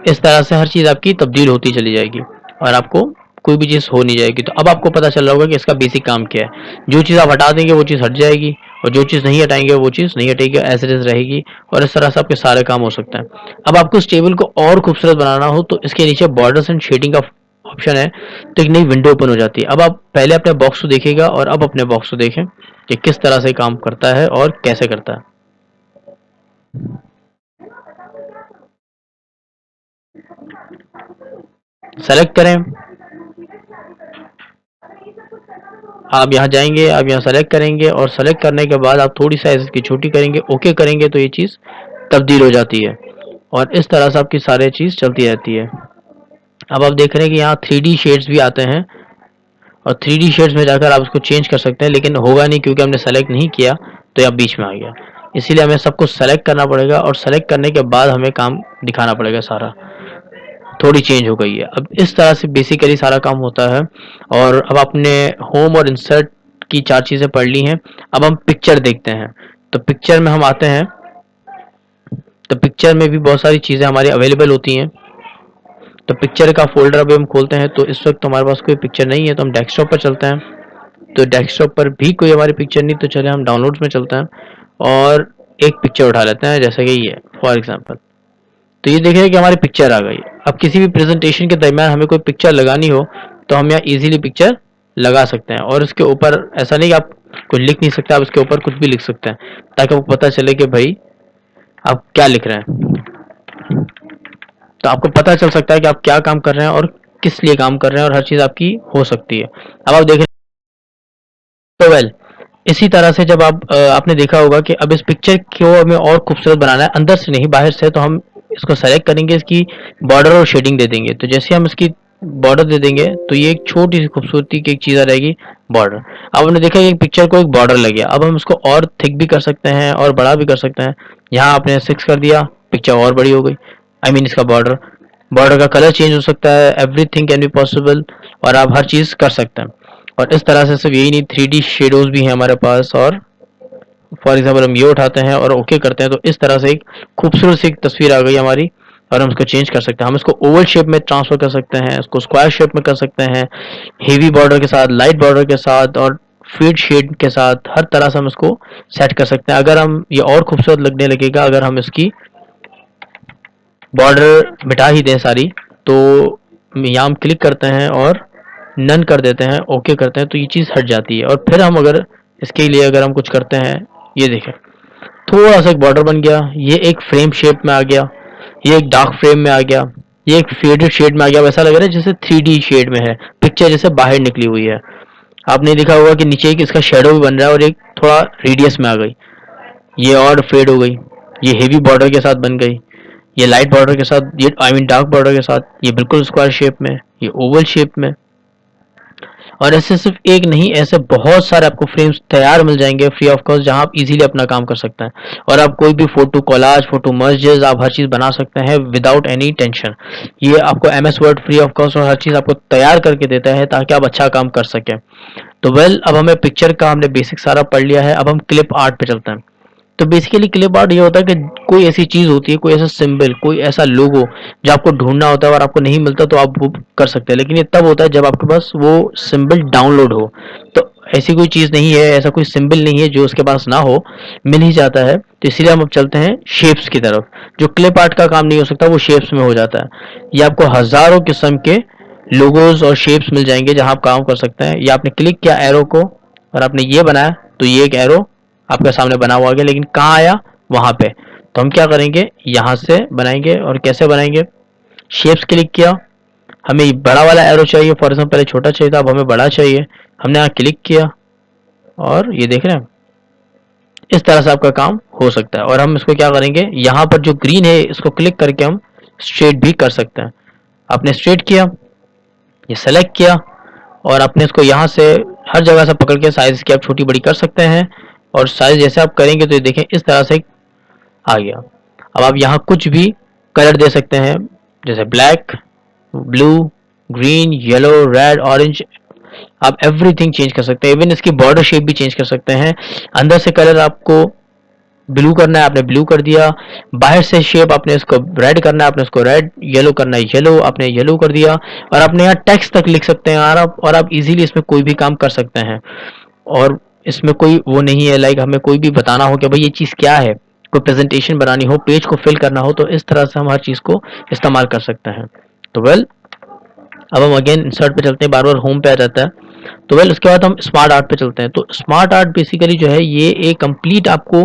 इस तरह से हर चीज आपकी तब्दील होती चली जाएगी और आपको कोई भी चीज हो नहीं जाएगी। तो अब आपको पता चल रहा होगा कि इसका बेसिक काम क्या है। जो चीज आप हटा देंगे वो चीज हट जाएगी, और जो चीज नहीं हटाएंगे वो चीज नहीं हटेगी, एज इट इज रहेगी। और इस तरह से आपके सारे काम हो सकते हैं। अब आपको इस टेबल को और खूबसूरत बनाना हो तो इसके नीचे बॉर्डर्स एंड शेडिंग का ऑप्शन है, तो एक नई विंडो ओपन हो जाती है। अब आप पहले अपने बॉक्स को देखिएगा और अब अपने बॉक्स को देखें कि किस तरह से काम करता है और कैसे करता है। सेलेक्ट करें, आप यहाँ जाएंगे, आप यहाँ सेलेक्ट करेंगे और सेलेक्ट करने के बाद आप थोड़ी साइज की छोटी करेंगे, ओके करेंगे तो ये चीज़ तब्दील हो जाती है और इस तरह से आपकी सारी चीज़ चलती रहती है। अब आप देख रहे हैं कि यहाँ 3D शेड्स भी आते हैं और 3D शेड्स में जाकर आप इसको चेंज कर सकते हैं, लेकिन होगा नहीं क्योंकि हमने सेलेक्ट नहीं किया, तो ये बीच में आ गया। इसीलिए हमें सबको सेलेक्ट करना पड़ेगा और सेलेक्ट करने के बाद हमें काम दिखाना पड़ेगा सारा। थोड़ी चेंज हो गई है। अब इस तरह से बेसिकली सारा काम होता है। और अब आपने होम और इंसर्ट की चार चीज़ें पढ़ ली हैं। अब हम पिक्चर देखते हैं। तो पिक्चर में हम आते हैं, तो पिक्चर में भी बहुत सारी चीज़ें हमारी अवेलेबल होती हैं। तो पिक्चर का फोल्डर अभी हम खोलते हैं, तो इस वक्त हमारे पास कोई पिक्चर नहीं है, तो हम डेस्कटॉप पर चलते हैं। तो डेस्कटॉप पर भी कोई हमारी पिक्चर नहीं, तो चले हम डाउनलोड्स में चलते हैं और एक पिक्चर उठा लेते हैं, जैसे कि ये फॉर एग्जाम्पल। तो ये देख रहे हैं कि हमारी पिक्चर आ गई। अब किसी भी प्रेजेंटेशन के दरमियान हमें कोई पिक्चर लगानी हो तो हम यहाँ इजीली पिक्चर लगा सकते हैं। और इसके ऊपर ऐसा नहीं कि आप कुछ लिख नहीं सकते, आप इसके ऊपर कुछ भी लिख सकते हैं ताकि आपको पता चले कि भाई आप क्या लिख रहे हैं। तो आपको पता चल सकता है कि आप क्या काम कर रहे हैं और किस लिए काम कर रहे हैं, और हर चीज़ आपकी हो सकती है। अब आप देख रहे हैं, तो वेल इसी तरह से जब आपने देखा होगा कि अब इस पिक्चर को हमें और खूबसूरत बनाना है, अंदर से नहीं बाहर से, तो हम इसको सेलेक्ट करेंगे, इसकी बॉर्डर और शेडिंग दे देंगे। तो जैसे हम इसकी बॉर्डर दे देंगे तो ये एक छोटी सी खूबसूरती की एक चीज आ रहेगी, बॉर्डर। अब हमने देखा कि पिक्चर को एक बॉर्डर लग गया। अब हम इसको और थिक भी कर सकते हैं और बड़ा भी कर सकते हैं। यहाँ आपने 6 कर दिया, पिक्चर और बड़ी हो गई। इसका बॉर्डर, बॉर्डर का कलर चेंज हो सकता है, एवरीथिंग कैन बी पॉसिबल, और आप हर चीज कर सकते हैं। और इस तरह से सिर्फ यही नहीं, 3D शेडोज भी हैं हमारे पास। और फॉर एग्जाम्पल हम ये उठाते हैं और ओके करते हैं, तो इस तरह से एक खूबसूरत सी एक तस्वीर आ गई हमारी। और हम इसको चेंज कर सकते हैं, हम इसको ओवल शेप में ट्रांसफर कर सकते हैं, इसको स्क्वायर शेप में कर सकते हैं, हेवी बॉर्डर के साथ, लाइट बॉर्डर के साथ, और फीड शेड के साथ, हर तरह से हम इसको सेट कर सकते हैं। अगर हम ये और खूबसूरत लगने लगेगा अगर हम इसकी बॉर्डर मिटा ही दें सारी, तो यहाँ हम क्लिक करते हैं और नन कर देते हैं, ओके करते हैं, तो ये चीज़ हट जाती है। और फिर हम अगर इसके लिए अगर हम कुछ करते हैं, ये देखें, थोड़ा सा एक बॉर्डर बन गया, ये एक फ्रेम शेप में आ गया, ये एक डार्क फ्रेम में आ गया, ये एक फेडेड शेड में आ गया। वैसा लग रहा है जैसे 3D शेड में है, पिक्चर जैसे बाहर निकली हुई है। आपने देखा होगा कि नीचे एक इसका शेडो भी बन रहा है और एक थोड़ा रेडियस में आ गई, ये और फेड हो गई, ये हेवी बॉर्डर के साथ बन गई, ये लाइट बॉर्डर के साथ, ये डार्क बॉर्डर के साथ, ये बिल्कुल स्क्वायर शेप में, ये ओवल शेप में। और ऐसे सिर्फ एक नहीं, ऐसे बहुत सारे आपको फ्रेम्स तैयार मिल जाएंगे फ्री ऑफ कॉस्ट, जहां आप इजीली अपना काम कर सकते हैं। और आप कोई भी फोटो कोलाज, फोटो मर्जेस, आप हर चीज बना सकते हैं विदाउट एनी टेंशन। ये आपको MS word free of cost और हर चीज आपको तैयार करके देता है ताकि आप अच्छा काम कर सकें। तो अब हमें पिक्चर का हमने बेसिक सारा पढ़ लिया है। अब हम क्लिप आर्ट पे चलते हैं। तो बेसिकली क्लिप आर्ट ये होता है कि कोई ऐसी चीज होती है, कोई ऐसा सिंबल, कोई ऐसा लोगो जो आपको ढूंढना होता है और आपको नहीं मिलता, तो आप वो कर सकते हैं। लेकिन ये तब होता है जब आपके पास वो सिंबल डाउनलोड हो। तो ऐसी कोई चीज नहीं है, ऐसा कोई सिंबल नहीं है जो उसके पास ना हो, मिल ही जाता है। तो इसीलिए हम अब चलते हैं शेप्स की तरफ। जो क्लिप आर्ट का काम नहीं हो सकता वो शेप्स में हो जाता है। ये आपको हजारों किस्म के लोगोज और शेप्स मिल जाएंगे जहां आप काम कर सकते हैं। या आपने क्लिक किया एरो को और आपने ये बनाया, तो ये एक एरो आपके सामने बना हुआ गया, लेकिन कहाँ आया, वहां पे। तो हम क्या करेंगे, यहां से बनाएंगे। और कैसे बनाएंगे, शेप्स क्लिक किया, हमें बड़ा वाला एरो चाहिए, फॉर एग्जाम्पल पहले छोटा चाहिए था, अब हमें बड़ा चाहिए। हमने यहाँ क्लिक किया और ये देख रहे हैं, इस तरह से आपका काम हो सकता है। और हम इसको क्या करेंगे, यहाँ पर जो ग्रीन है इसको क्लिक करके हम स्ट्रेट भी कर सकते हैं। आपने स्ट्रेट किया, ये सेलेक्ट किया, और अपने इसको यहाँ से हर जगह से पकड़ के साइज की आप छोटी बड़ी कर सकते हैं। और साइज जैसे आप करेंगे तो ये देखें इस तरह से आ गया। अब आप यहाँ कुछ भी कलर दे सकते हैं, जैसे black, blue, green, yellow, red, orange, आप एवरीथिंग चेंज कर सकते हैं। इवन इसकी बॉर्डर शेप भी चेंज कर सकते हैं। अंदर से कलर आपको ब्लू करना है, आपने ब्लू कर दिया। बाहर से शेप आपने इसको रेड करना है, आपने इसको रेड, येलो करना है, येलो, आपने येलो कर दिया। और आपने यहाँ टेक्स्ट तक लिख सकते हैं और आप इजीली इसमें कोई भी काम कर सकते हैं। और इसमें कोई वो नहीं है, लाइक हमें कोई भी बताना हो कि भाई ये चीज़ क्या है, कोई प्रेजेंटेशन बनानी हो, पेज को फिल करना हो, तो इस तरह से हम हर चीज़ को इस्तेमाल कर सकते हैं। तो अब हम अगेन इंसर्ट पे चलते हैं, बार बार होम पे आ जाता है। तो उसके बाद हम स्मार्ट आर्ट पे चलते हैं। तो स्मार्ट आर्ट बेसिकली जो है ये एक कंप्लीट आपको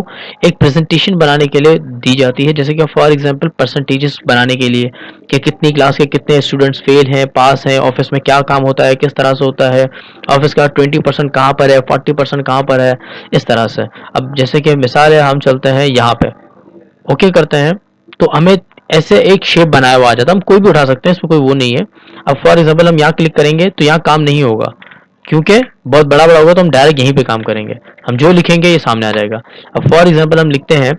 एक प्रेजेंटेशन बनाने के लिए दी जाती है। जैसे कि फॉर एग्जांपल परसेंटेजेस बनाने के लिए कि कितनी क्लास के कितने स्टूडेंट्स फेल हैं, पास हैं, ऑफिस में क्या काम होता है, किस तरह से होता है, ऑफिस का 20% कहाँ पर है, 40% कहाँ पर है, इस तरह से। अब जैसे कि मिसाल है, हम चलते हैं यहाँ पे, ओके करते हैं, तो हमें ऐसे एक शेप बनाया हुआ आ जाता है। हम कोई भी उठा सकते हैं, इसमें कोई वो नहीं है। अब फॉर एग्जांपल हम यहाँ क्लिक करेंगे तो यहाँ काम नहीं होगा, क्योंकि बहुत बड़ा बड़ा होगा, तो हम डायरेक्ट यहीं पे काम करेंगे। हम जो लिखेंगे ये सामने आ जाएगा। अब फॉर एग्जांपल हम लिखते हैं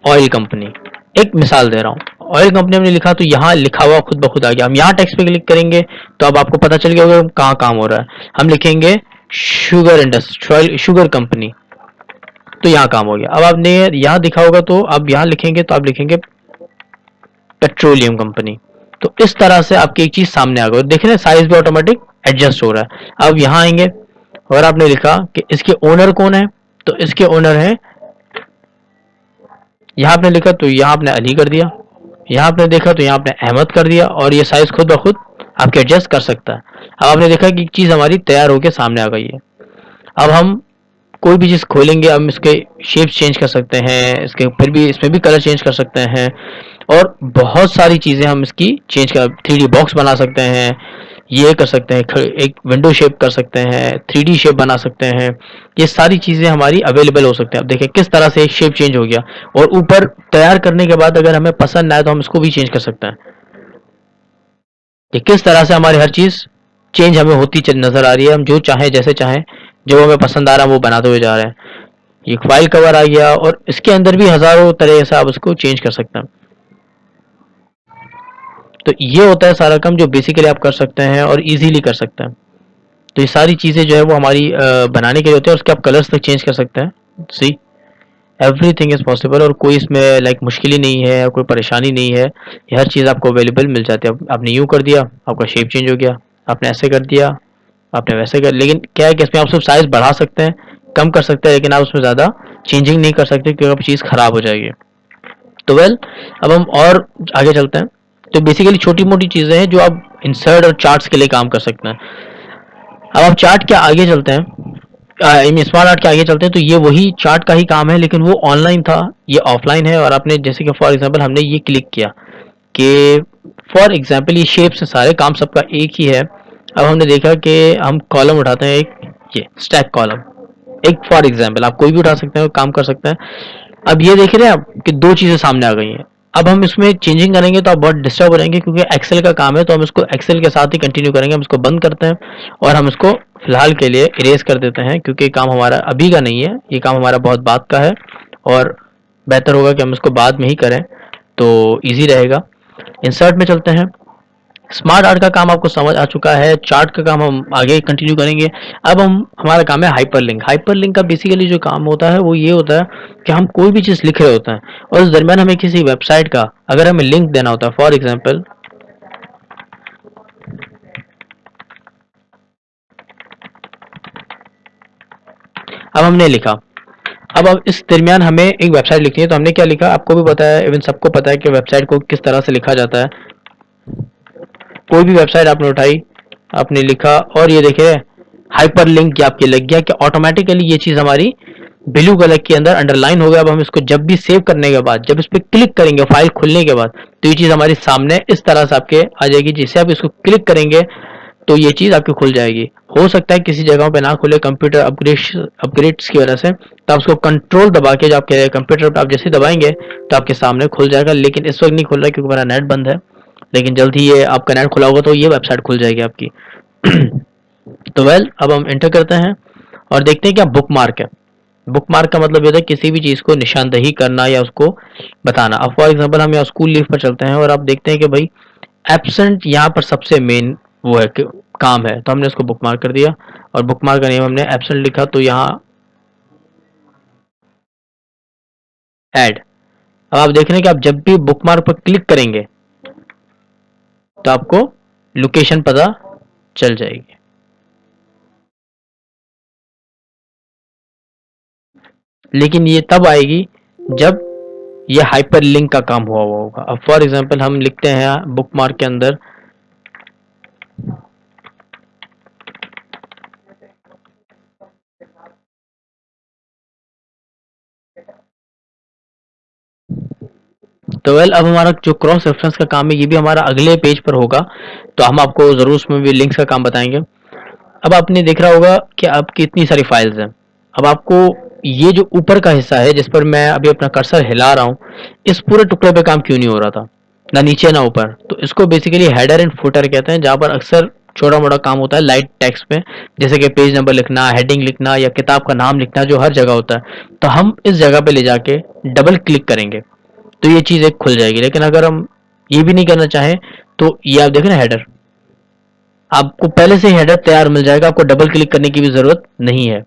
ऑयल कंपनी, एक मिसाल दे रहा हूँ, ऑयल कंपनी हमने लिखा तो यहाँ लिखा हुआ खुद ब खुद आ गया। हम यहाँ टेक्स्ट पे क्लिक करेंगे तो अब आपको पता चल गया होगा कहाँ काम हो रहा है। हम लिखेंगे शुगर इंडस्ट्री, शुगर कंपनी, तो यहाँ काम हो गया। अब आपने यहाँ दिखा होगा, तो अब यहाँ लिखेंगे तो आप लिखेंगे पेट्रोलियम कंपनी। तो इस तरह से आपकी एक चीज सामने आ गई। देख रहे हैं साइज भी ऑटोमेटिक एडजस्ट हो रहा है। अब यहाँ आएंगे और आपने लिखा कि इसके ओनर कौन है, तो इसके ओनर है, यहाँ आपने लिखा तो यहाँ आपने अली कर दिया, यहाँ आपने देखा तो यहाँ आपने अहमद कर दिया, और ये साइज खुद ब खुद आपके एडजस्ट कर सकता है। अब आपने देखा कि चीज हमारी तैयार होकर सामने आ गई है। अब हम कोई भी चीज खोलेंगे, हम इसके शेप्स चेंज कर सकते हैं, इसके फिर भी इसमें भी कलर चेंज कर सकते हैं, और बहुत सारी चीजें हम इसकी चेंज कर, 3D बॉक्स बना सकते हैं, ये कर सकते हैं, एक विंडो शेप कर सकते हैं, 3D शेप बना सकते हैं। ये सारी चीज़ें हमारी अवेलेबल हो सकते हैं। अब देखिए किस तरह से एक शेप चेंज हो गया, और ऊपर तैयार करने के बाद अगर हमें पसंद ना आए तो हम इसको भी चेंज कर सकते हैं। कि किस तरह से हमारी हर चीज़ चेंज हमें होती नज़र आ रही है। हम जो चाहें जैसे चाहें, जो हमें पसंद आ रहा है वो बनाते हुए जा रहे हैं। ये फाइल कवर आ गया, और इसके अंदर भी हज़ारों तरह से आप उसको चेंज कर सकते हैं। तो ये होता है सारा काम जो बेसिकली आप कर सकते हैं और इजीली कर सकते हैं। तो ये सारी चीज़ें जो है वो हमारी बनाने के लिए होते हैं, और उसके आप कलर्स तक चेंज कर सकते हैं। सी एवरीथिंग इज़ पॉसिबल, और कोई इसमें लाइक मुश्किल ही नहीं है और कोई परेशानी नहीं है। ये हर चीज़ आपको अवेलेबल मिल जाती है। आपने यूँ कर दिया, आपका शेप चेंज हो गया। आपने ऐसे कर दिया, आपने वैसे कर, लेकिन क्या है कि इसमें आप सिर्फ साइज़ बढ़ा सकते हैं, कम कर सकते हैं, लेकिन आप उसमें ज़्यादा चेंजिंग नहीं कर सकते क्योंकि अब चीज़ ख़राब हो जाएगी। तो वेल, अब हम और आगे चलते हैं। तो बेसिकली छोटी मोटी चीज़ें हैं जो आप इंसर्ट और चार्ट्स के लिए काम कर सकते हैं। अब आप चार्ट के आगे चलते हैं, आई मीन स्मार्ट आर्ट के आगे चलते हैं। तो ये वही चार्ट का ही काम है, लेकिन वो ऑनलाइन था, ये ऑफलाइन है। और आपने जैसे कि फॉर एग्जांपल हमने ये क्लिक किया कि फॉर एग्जांपल ये शेप से सारे काम सबका एक ही है। अब हमने देखा कि हम कॉलम उठाते हैं, एक ये स्टैक कॉलम, एक फॉर एग्जांपल आप कोई भी उठा सकते हैं, काम कर सकते हैं। अब ये देख रहे हैं आप कि दो चीज़ें सामने आ गई हैं। अब हम इसमें चेंजिंग करेंगे तो आप बहुत डिस्टर्ब हो जाएंगे, क्योंकि एक्सेल का काम है। तो हम इसको एक्सेल के साथ ही कंटिन्यू करेंगे। हम इसको बंद करते हैं और हम इसको फिलहाल के लिए इरेज कर देते हैं, क्योंकि काम हमारा अभी का नहीं है, ये काम हमारा बहुत बाद का है, और बेहतर होगा कि हम इसको बाद में ही करें तो ईजी रहेगा। इंसर्ट में चलते हैं। स्मार्ट आर्ट का काम आपको समझ आ चुका है, चार्ट का काम हम आगे कंटिन्यू करेंगे। अब हम हमारा काम है हाइपरलिंक। हाइपरलिंक का बेसिकली जो काम होता है वो ये होता है कि हम कोई भी चीज़ लिख रहे होते हैं, और उस दरमियान हमें किसी वेबसाइट का अगर हमें लिंक देना होता है। फॉर एग्जांपल अब हमने लिखा, अब इस दरमियान हमें एक वेबसाइट लिखनी है, तो हमने क्या लिखा आपको भी पता है, इवन सबको पता है कि वेबसाइट को किस तरह से लिखा जाता है। कोई भी वेबसाइट आपने उठाई, आपने लिखा, और ये देखिए हाइपर लिंक आपके लग गया कि ऑटोमेटिकली ये चीज़ हमारी ब्लू कलर के अंदर अंडरलाइन हो गया। अब हम इसको जब भी सेव करने के बाद, जब इस पर क्लिक करेंगे फाइल खुलने के बाद, तो ये चीज़ हमारी सामने इस तरह से आपके आ जाएगी। जिससे आप इसको क्लिक करेंगे तो ये चीज़ आपकी खुल जाएगी। हो सकता है किसी जगहों पे ना खुले कंप्यूटर अपग्रेड्स की वजह से, तो आप उसको कंट्रोल दबा के, जो आपके कंप्यूटर पर आप जैसे दबाएंगे तो आपके सामने खुल जाएगा। लेकिन इस वक्त नहीं खुल रहा क्योंकि मेरा नेट बंद है, लेकिन जल्द ही ये आपका नेट खुला होगा तो ये वेबसाइट खुल जाएगी आपकी। तो वेल, अब हम एंटर करते हैं और देखते हैं क्या बुक मार्क है। बुक मार्क का मतलब ये होता है किसी भी चीज़ को निशानदही करना या उसको बताना। अब फॉर एग्जांपल हम यहाँ स्कूल लीव पर चलते हैं और आप देखते हैं कि भाई एब्सेंट यहाँ पर सबसे मेन वो है कि काम है, तो हमने उसको बुक मार्क कर दिया, और बुक मार्क का नेम हमने एब्सेंट लिखा, तो यहाँ ऐड। अब आप देख रहे हैं कि आप जब भी बुक मार्क पर क्लिक करेंगे तो आपको लोकेशन पता चल जाएगी। लेकिन ये तब आएगी जब ये हाइपर लिंक का काम हुआ होगा। अब फॉर एग्जांपल हम लिखते हैं बुक मार्क के अंदर तो वेल, अब हमारा जो क्रॉस रेफरेंस का काम है ये भी हमारा अगले पेज पर होगा, तो हम आपको ज़रूर उसमें भी लिंक्स का काम बताएंगे। अब आपने देख रहा होगा कि आपकी इतनी सारी फाइल्स हैं। अब आपको ये जो ऊपर का हिस्सा है जिस पर मैं अभी अपना कर्सर हिला रहा हूँ, इस पूरे टुकड़े पे काम क्यों नहीं हो रहा था, ना नीचे ना ऊपर। तो इसको बेसिकली हेडर एंड फुटर कहते हैं, जहाँ पर अक्सर छोटा मोटा काम होता है लाइट टेक्स्ट में, जैसे कि पेज नंबर लिखना, हेडिंग लिखना या किताब का नाम लिखना, जो हर जगह होता है। तो हम इस जगह पे ले जाके डबल क्लिक करेंगे तो ये चीज़ एक खुल जाएगी। लेकिन अगर हम ये भी नहीं करना चाहें तो ये आप देखें ना हेडर, आपको पहले से ही हेडर तैयार मिल जाएगा, आपको डबल क्लिक करने की भी ज़रूरत नहीं है।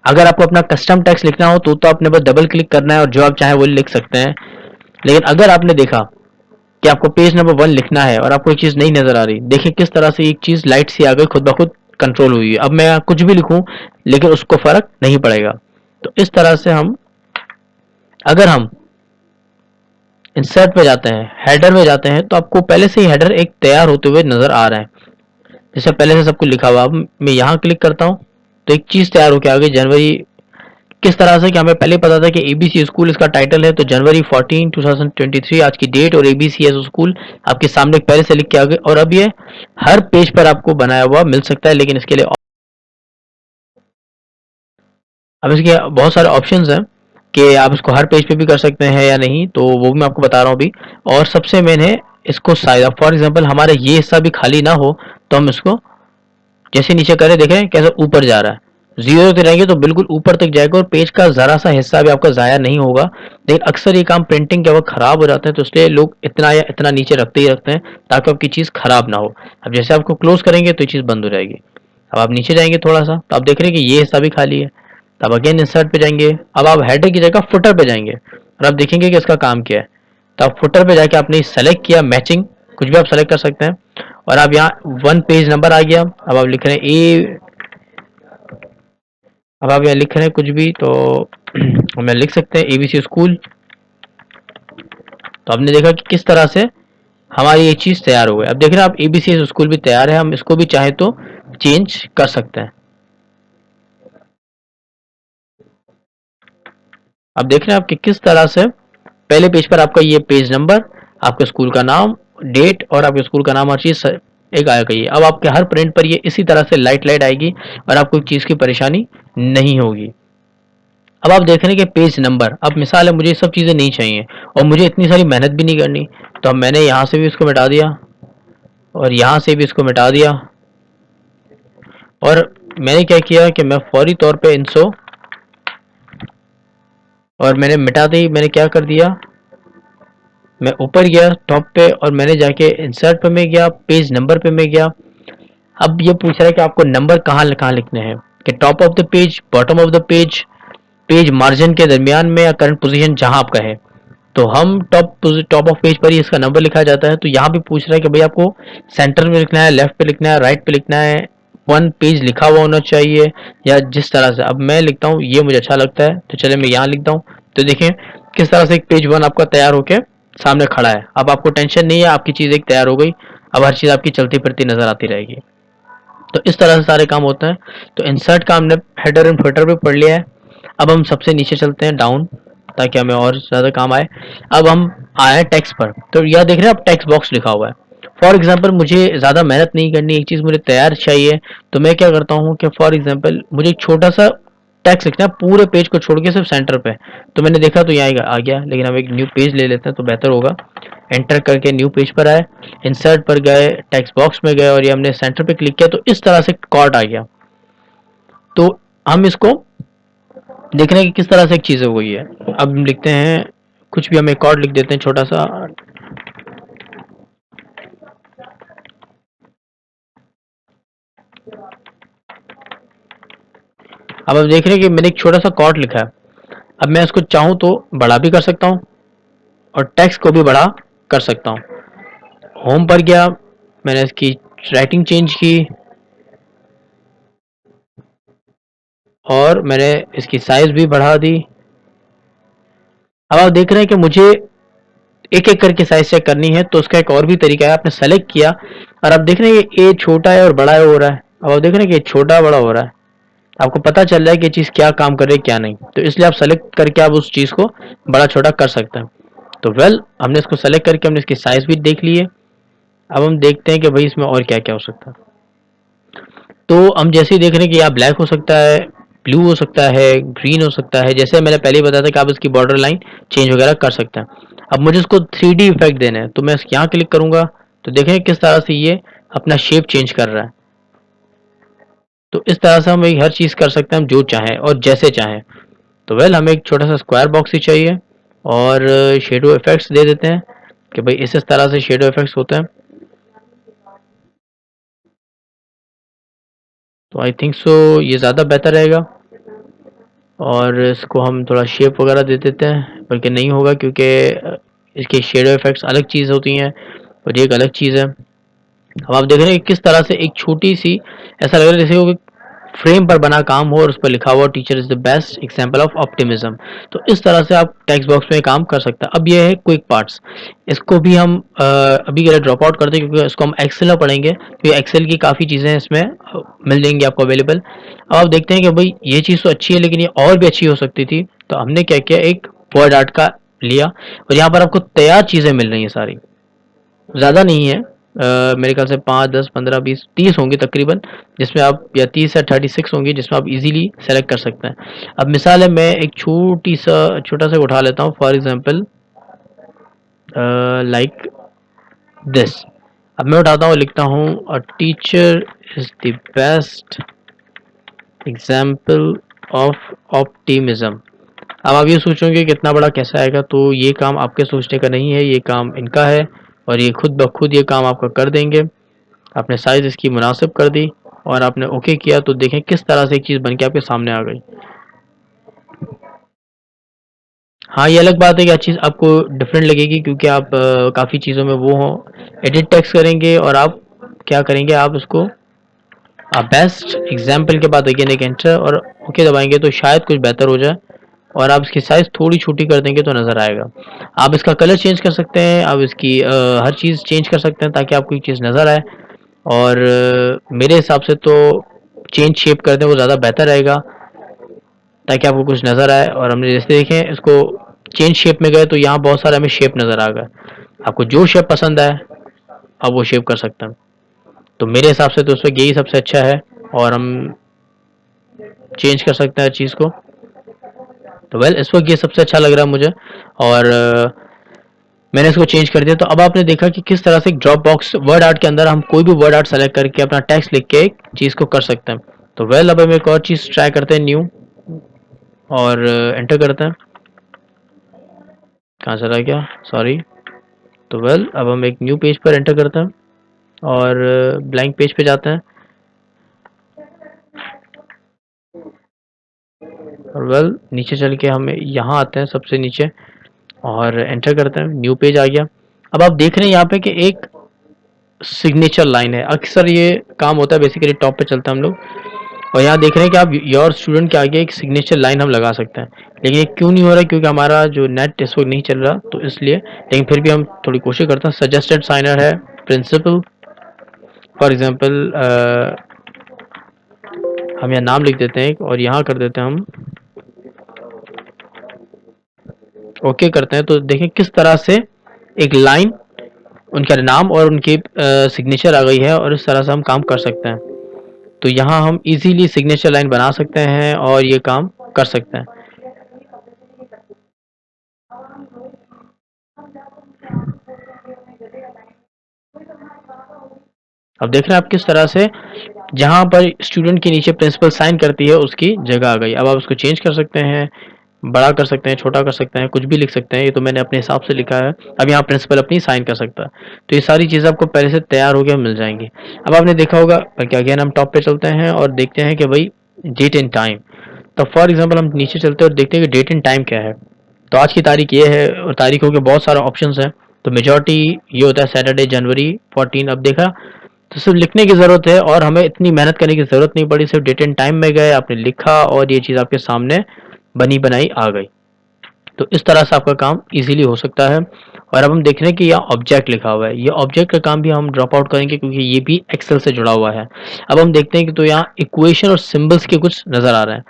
अगर आपको अपना कस्टम टेक्स्ट लिखना हो तो आपने बस डबल क्लिक करना है और जो आप चाहें वो लिख सकते हैं। लेकिन अगर आपने देखा कि आपको पेज नंबर 1 लिखना है और आपको एक चीज़ नहीं नज़र आ रही, देखिए किस तरह से एक चीज़ लाइट सी आ गई, खुद ब खुद कंट्रोल हुई है। अब मैं कुछ भी लिखूं लेकिन उसको फ़र्क नहीं पड़ेगा। तो इस तरह से हम, अगर हम इंसर्ट पे जाते हैं, हेडर में जाते हैं, तो आपको पहले से ही हेडर एक तैयार होते हुए नज़र आ रहा है, जैसे पहले से सब कुछ लिखा हुआ। अब मैं यहाँ क्लिक करता हूँ तो एक चीज़ तैयार होकर आ गई, जनवरी किस तरह से कि हमें पहले पता था कि एबीसी स्कूल इसका टाइटल है, तो जनवरी 14 2023 आज की डेट और एबीसी स्कूल आपके सामने पहले से लिख के आ गए। और अब ये हर पेज पर आपको बनाया हुआ मिल सकता है, लेकिन इसके लिए अब इसके बहुत सारे ऑप्शंस हैं कि आप इसको हर पेज पे भी कर सकते हैं या नहीं, तो वो भी मैं आपको बता रहा हूँ अभी। और सबसे मेन है इसको साइज। फॉर एग्जांपल हमारा ये हिस्सा भी खाली ना हो तो हम इसको जैसे नीचे करें, देखें कैसे ऊपर जा रहा है, जीरो पे रहेंगे तो बिल्कुल ऊपर तक जाएगा और पेज का जरा सा हिस्सा भी आपका जाया नहीं होगा। लेकिन अक्सर ये काम प्रिंटिंग के वक्त खराब हो जाते हैं, तो इसलिए लोग इतना या इतना नीचे रखते ही रखते हैं ताकि आपकी चीज खराब ना हो। अब जैसे आपको क्लोज करेंगे तो ये चीज बंद हो जाएगी। अब आप नीचे जाएंगे थोड़ा सा तो आप देख रहे हैं कि ये हिस्सा भी खाली है। तब अगेन इंसर्ट पे जाएंगे, अब आप हेडर की जगह फुटर पे जाएंगे और आप देखेंगे कि इसका काम क्या है। तो आप फुटर पे जाके आपने सेलेक्ट किया मैचिंग, कुछ भी आप सेलेक्ट कर सकते हैं। और आप यहाँ वन पेज नंबर आ गया। अब आप लिख रहे हैं ए, अब आप यहाँ लिख रहे हैं कुछ भी तो हमें लिख सकते हैं एबीसी स्कूल। तो आपने देखा कि किस तरह से हमारी ये चीज तैयार हो गई। अब देख रहे हैं आप एबीसी स्कूल भी तैयार है, हम इसको भी चाहे तो चेंज कर सकते हैं। अब देख रहे हैं आप कि किस तरह से पहले पेज पर आपका ये पेज नंबर, आपके स्कूल का नाम, डेट और आपके स्कूल का नाम हर चीज एक आ गई है। अब आपके हर प्रिंट पर ये इसी तरह से लाइट लाइट आएगी और आपको एक चीज की परेशानी नहीं होगी। अब आप देख रहे हैं कि पेज नंबर, अब मिसाल है मुझे ये सब चीजें नहीं चाहिए और मुझे इतनी सारी मेहनत भी नहीं करनी, तो अब मैंने यहाँ से भी इसको मिटा दिया और यहाँ से भी इसको मिटा दिया। और मैंने क्या किया कि मैं फौरी तौर पे इनसो, और मैंने मिटाते ही मैंने क्या कर दिया, मैं ऊपर गया टॉप पे और मैंने जाके इंसर्ट पे में गया, पेज नंबर पे में गया। अब ये पूछ रहा है कि आपको नंबर कहाँ कहाँ लिखने हैं, कि top of the page, bottom of the page, page margin के दरमियान में, या करंट पोजीशन जहां आपका है। तो हम टॉप ऑफ पेज पर ही इसका नंबर लिखा जाता है। तो यहाँ भी पूछ रहा है कि भाई आपको सेंटर में लिखना है, लेफ्ट पे लिखना है, राइट पे लिखना है, वन पेज लिखा हुआ होना चाहिए, या जिस तरह से अब मैं लिखता हूँ ये मुझे अच्छा लगता है तो चले मैं यहाँ लिखता हूँ। तो देखें किस तरह से एक पेज वन आपका तैयार होके सामने खड़ा है। अब आपको टेंशन नहीं है, आपकी चीज एक तैयार हो गई। अब हर चीज आपकी चलती फिरती नजर आती रहेगी। तो इस तरह से सारे काम होते हैं। तो इंसर्ट का हमने हेडर एंड फुटर भी पढ़ लिया है। अब हम सबसे नीचे चलते हैं डाउन, ताकि हमें और ज्यादा काम आए। अब हम आए टेक्स्ट पर, तो यह देख रहे हैं अब टेक्स्ट बॉक्स लिखा हुआ है। फॉर एग्जाम्पल मुझे ज्यादा मेहनत नहीं करनी, एक चीज मुझे तैयार चाहिए, तो मैं क्या करता हूँ कि फॉर एग्जाम्पल मुझे एक छोटा सा टेक्स्ट लिखना है पूरे पेज को छोड़ के सिर्फ सेंटर पे। तो मैंने देखा तो यहाँ आ गया, लेकिन हम एक न्यू पेज ले लेते हैं तो बेहतर होगा। एंटर करके न्यू पेज पर आए, इंसर्ट पर गए, टेक्स्ट बॉक्स में गए और ये हमने सेंटर पे क्लिक किया तो इस तरह से कॉर्ड आ गया। तो हम इसको देख रहे हैं कि किस तरह से एक चीज हो गई है। अब हम लिखते हैं कुछ भी, हम एक कॉर्ड लिख देते हैं छोटा सा। अब आप देख रहे हैं कि मैंने एक छोटा सा कॉर्ड लिखा है। अब मैं इसको चाहूं तो बड़ा भी कर सकता हूं और टेक्स्ट को भी बड़ा कर सकता हूं। होम पर गया, मैंने इसकी राइटिंग चेंज की और मैंने इसकी साइज भी बढ़ा दी। अब आप देख रहे हैं कि मुझे एक एक करके साइज चेक करनी है, तो उसका एक और भी तरीका है। आपने सेलेक्ट किया और आप देख रहे हैं कि ए छोटा है और बड़ा हो रहा है। अब आप देख रहे हैं कि छोटा बड़ा हो रहा है, आपको पता चल रहा है कि चीज क्या काम कर रही है क्या नहीं। तो इसलिए आप सेलेक्ट करके आप उस चीज को बड़ा छोटा कर सकते हैं। तो हमने इसको सेलेक्ट करके हमने इसकी साइज भी देख ली है। अब हम देखते हैं कि भाई इसमें और क्या क्या हो सकता है। तो हम जैसे ही देख रहे हैं कि यहाँ ब्लैक हो सकता है, ब्लू हो सकता है, ग्रीन हो सकता है। जैसे मैंने पहले ही बताया था कि आप इसकी बॉर्डर लाइन चेंज वगैरह कर सकते हैं। अब मुझे इसको 3D इफेक्ट देना है, तो मैं यहाँ क्लिक करूंगा तो देखें किस तरह से ये अपना शेप चेंज कर रहा है। तो इस तरह से हम हर चीज कर सकते हैं, हम जो चाहें और जैसे चाहें। तो हमें एक छोटा सा स्क्वायर बॉक्स ही चाहिए और शेडो इफेक्ट्स दे देते हैं कि भाई इस तरह से शेडो इफेक्ट्स होते हैं। तो आई थिंक सो ये ज़्यादा बेहतर रहेगा। और इसको हम थोड़ा शेप वगैरह दे देते हैं, बल्कि नहीं होगा क्योंकि इसके शेडो इफेक्ट्स अलग चीज़ होती हैं और ये एक अलग चीज़ है। अब आप देख रहे हैं कि किस तरह से एक छोटी सी, ऐसा लग रहा है जैसे वो फ्रेम पर बना काम हो और उस पर लिखा हुआ teacher is the best example of optimism. तो इस तरह से आप टेक्स्ट बॉक्स में काम कर सकते हैं। अब ये है क्विक पार्ट्स, इसको भी हम अभी के लिए ड्रॉप आउट करते हैं क्योंकि इसको हम एक्सेल में पढ़ेंगे, तो एक्सेल की काफ़ी चीज़ें इसमें मिल जाएंगी आपको अवेलेबल। अब आप देखते हैं कि भाई ये चीज़ तो अच्छी है लेकिन ये और भी अच्छी हो सकती थी, तो हमने क्या किया, एक वर्ड आर्ट का लिया और यहाँ पर आपको तैयार चीज़ें मिल रही हैं सारी, ज़्यादा नहीं है, मेरे ख्याल से 5 10 15 20 30 होंगी तकरीबन, जिसमें आप या 30 या 36 होंगी जिसमें आप इजीली सेलेक्ट कर सकते हैं। अब मिसाल है, मैं एक छोटा सा उठा लेता हूँ, फॉर एग्जांपल लाइक दिस। अब मैं उठाता हूँ, लिखता हूँ a teacher is the best example of optimism. अब आप ये सोचोगे कितना बड़ा कैसे आएगा, तो ये काम आपके सोचने का नहीं है, ये काम इनका है और ये खुद ब खुद ये काम आपका कर देंगे। आपने साइज इसकी मुनासिब कर दी और आपने ओके किया, तो देखें किस तरह से एक चीज़ बन के आपके सामने आ गई। हाँ, ये अलग बात है कि हर चीज़ आपको डिफरेंट लगेगी क्योंकि आप काफ़ी चीज़ों में वो हो एडिट टेक्स्ट करेंगे और आप क्या करेंगे, आप उसको बेस्ट एग्जाम्पल के बाद अगेन एक एंटर और ओके दबाएंगे तो शायद कुछ बेहतर हो जाए और आप इसकी साइज़ थोड़ी छोटी कर देंगे तो नज़र आएगा। आप इसका कलर चेंज कर सकते हैं, आप इसकी हर चीज़ चेंज कर सकते हैं ताकि आपको एक चीज़ नज़र आए और मेरे हिसाब से तो चेंज शेप कर दें वो ज़्यादा बेहतर रहेगा ताकि आपको कुछ नज़र आए। और हमने जैसे देखें इसको चेंज शेप में गए तो यहाँ बहुत सारा हमें शेप नज़र आ गया। आपको जो शेप पसंद आए आप वो शेप कर सकते हैं। तो मेरे हिसाब से तो उस वक्त यही सबसे अच्छा है और हम चेंज कर सकते हैं हर चीज़ को। तो वेल इस वक्त ये सबसे अच्छा लग रहा है मुझे और मैंने इसको चेंज कर दिया। तो अब आपने देखा कि किस तरह से एक ड्रॉप बॉक्स वर्ड आर्ट के अंदर हम कोई भी वर्ड आर्ट सेलेक्ट करके अपना टेक्स्ट लिख के एक चीज़ को कर सकते हैं। तो वेल अब हम एक और चीज़ ट्राई करते हैं न्यू और एंटर करते हैं। कहाँ चला गया, सॉरी। तो वेल अब हम एक न्यू पेज पर एंटर करते हैं और ब्लैंक पेज पे जाते हैं और वेल नीचे चल के हम यहाँ आते हैं सबसे नीचे और एंटर करते हैं, न्यू पेज आ गया। अब आप देख रहे हैं यहाँ पे कि एक सिग्नेचर लाइन है, अक्सर ये काम होता है बेसिकली टॉप पे चलता है हम लोग और यहाँ देख रहे हैं कि आप योर स्टूडेंट के आगे एक सिग्नेचर लाइन हम लगा सकते हैं, लेकिन ये क्यों नहीं हो रहा, क्योंकि हमारा जो नेट इस वक्त नहीं चल रहा तो इसलिए। लेकिन फिर भी हम थोड़ी कोशिश करते हैं। सजेस्टेड साइनर है प्रिंसिपल, फॉर एग्जांपल हम यहाँ नाम लिख देते हैं और यहाँ कर देते हैं हम ओके करते हैं। तो देखें किस तरह से एक लाइन, उनका नाम और उनकी सिग्नेचर आ गई है और इस तरह से हम काम कर सकते हैं। तो यहाँ हम इजीली सिग्नेचर लाइन बना सकते हैं और ये काम कर सकते हैं। अब देख रहे हैं आप किस तरह से जहां पर स्टूडेंट के नीचे प्रिंसिपल साइन करती है उसकी जगह आ गई। अब आप उसको चेंज कर सकते हैं, बड़ा कर सकते हैं, छोटा कर सकते हैं, कुछ भी लिख सकते हैं। ये तो मैंने अपने हिसाब से लिखा है। अब यहाँ प्रिंसिपल अपनी साइन कर सकता है। तो ये सारी चीज़ें आपको पहले से तैयार होकर मिल जाएंगी। अब आपने देखा होगा कि अगेन हम टॉप पे चलते हैं और देखते हैं कि भाई डेट एंड टाइम। तो फॉर एग्जाम्पल हम नीचे चलते हैं और देखते हैं कि डेट एंड टाइम क्या है। तो आज की तारीख ये है और तारीखों के बहुत सारे ऑप्शंस हैं। तो मेजॉरिटी ये होता है सैटरडे जनवरी 14। अब देखा तो सिर्फ लिखने की ज़रूरत है और हमें इतनी मेहनत करने की ज़रूरत नहीं पड़ी। सिर्फ डेट एंड टाइम में गए, आपने लिखा और ये चीज़ आपके सामने बनी बनाई आ गई। तो इस तरह से आपका काम इजीली हो सकता है। और अब हम देख रहे हैं कि यहाँ ऑब्जेक्ट लिखा हुआ है, ये ऑब्जेक्ट का काम भी हम ड्रॉप आउट करेंगे क्योंकि ये भी एक्सेल से जुड़ा हुआ है। अब हम देखते हैं कि तो यहाँ इक्वेशन और सिंबल्स के कुछ नज़र आ रहे हैं।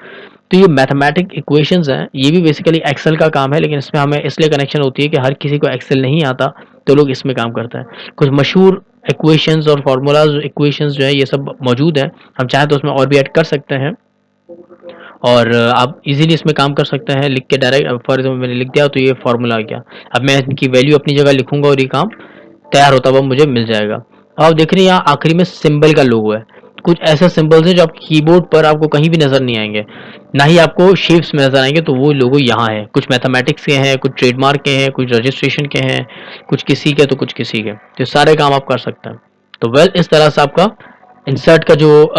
तो ये मैथमेटिक इक्वेशंस हैं, ये भी बेसिकली एक्सेल का काम है, लेकिन इसमें हमें इसलिए कनेक्शन होती है कि हर किसी को एक्सेल नहीं आता तो लोग इसमें काम करते हैं। कुछ मशहूर इक्वेशंस और फार्मूलाज इक्वेशंस जो है ये सब मौजूद हैं, हम चाहें तो उसमें और भी ऐड कर सकते हैं और आप इजीली इसमें काम कर सकते हैं लिख के डायरेक्ट। फॉर एग्जाम्पल मैंने लिख दिया तो ये फार्मूला आ गया। अब मैं इनकी वैल्यू अपनी जगह लिखूंगा और ये काम तैयार होता हुआ मुझे मिल जाएगा। अब आप देख रहे हैं यहाँ आखिरी में सिंबल का लोगो है। कुछ ऐसे सिंबल्स हैं जो आपके कीबोर्ड पर आपको कहीं भी नजर नहीं आएंगे, ना ही आपको शेप्स में नजर आएंगे। तो वो लोगो यहाँ है, कुछ मैथमेटिक्स के हैं, कुछ ट्रेडमार्क के हैं, कुछ रजिस्ट्रेशन के हैं, कुछ किसी के तो कुछ किसी के। तो सारे काम आप कर सकते हैं। तो वेल इस तरह से आपका इंसर्ट का जो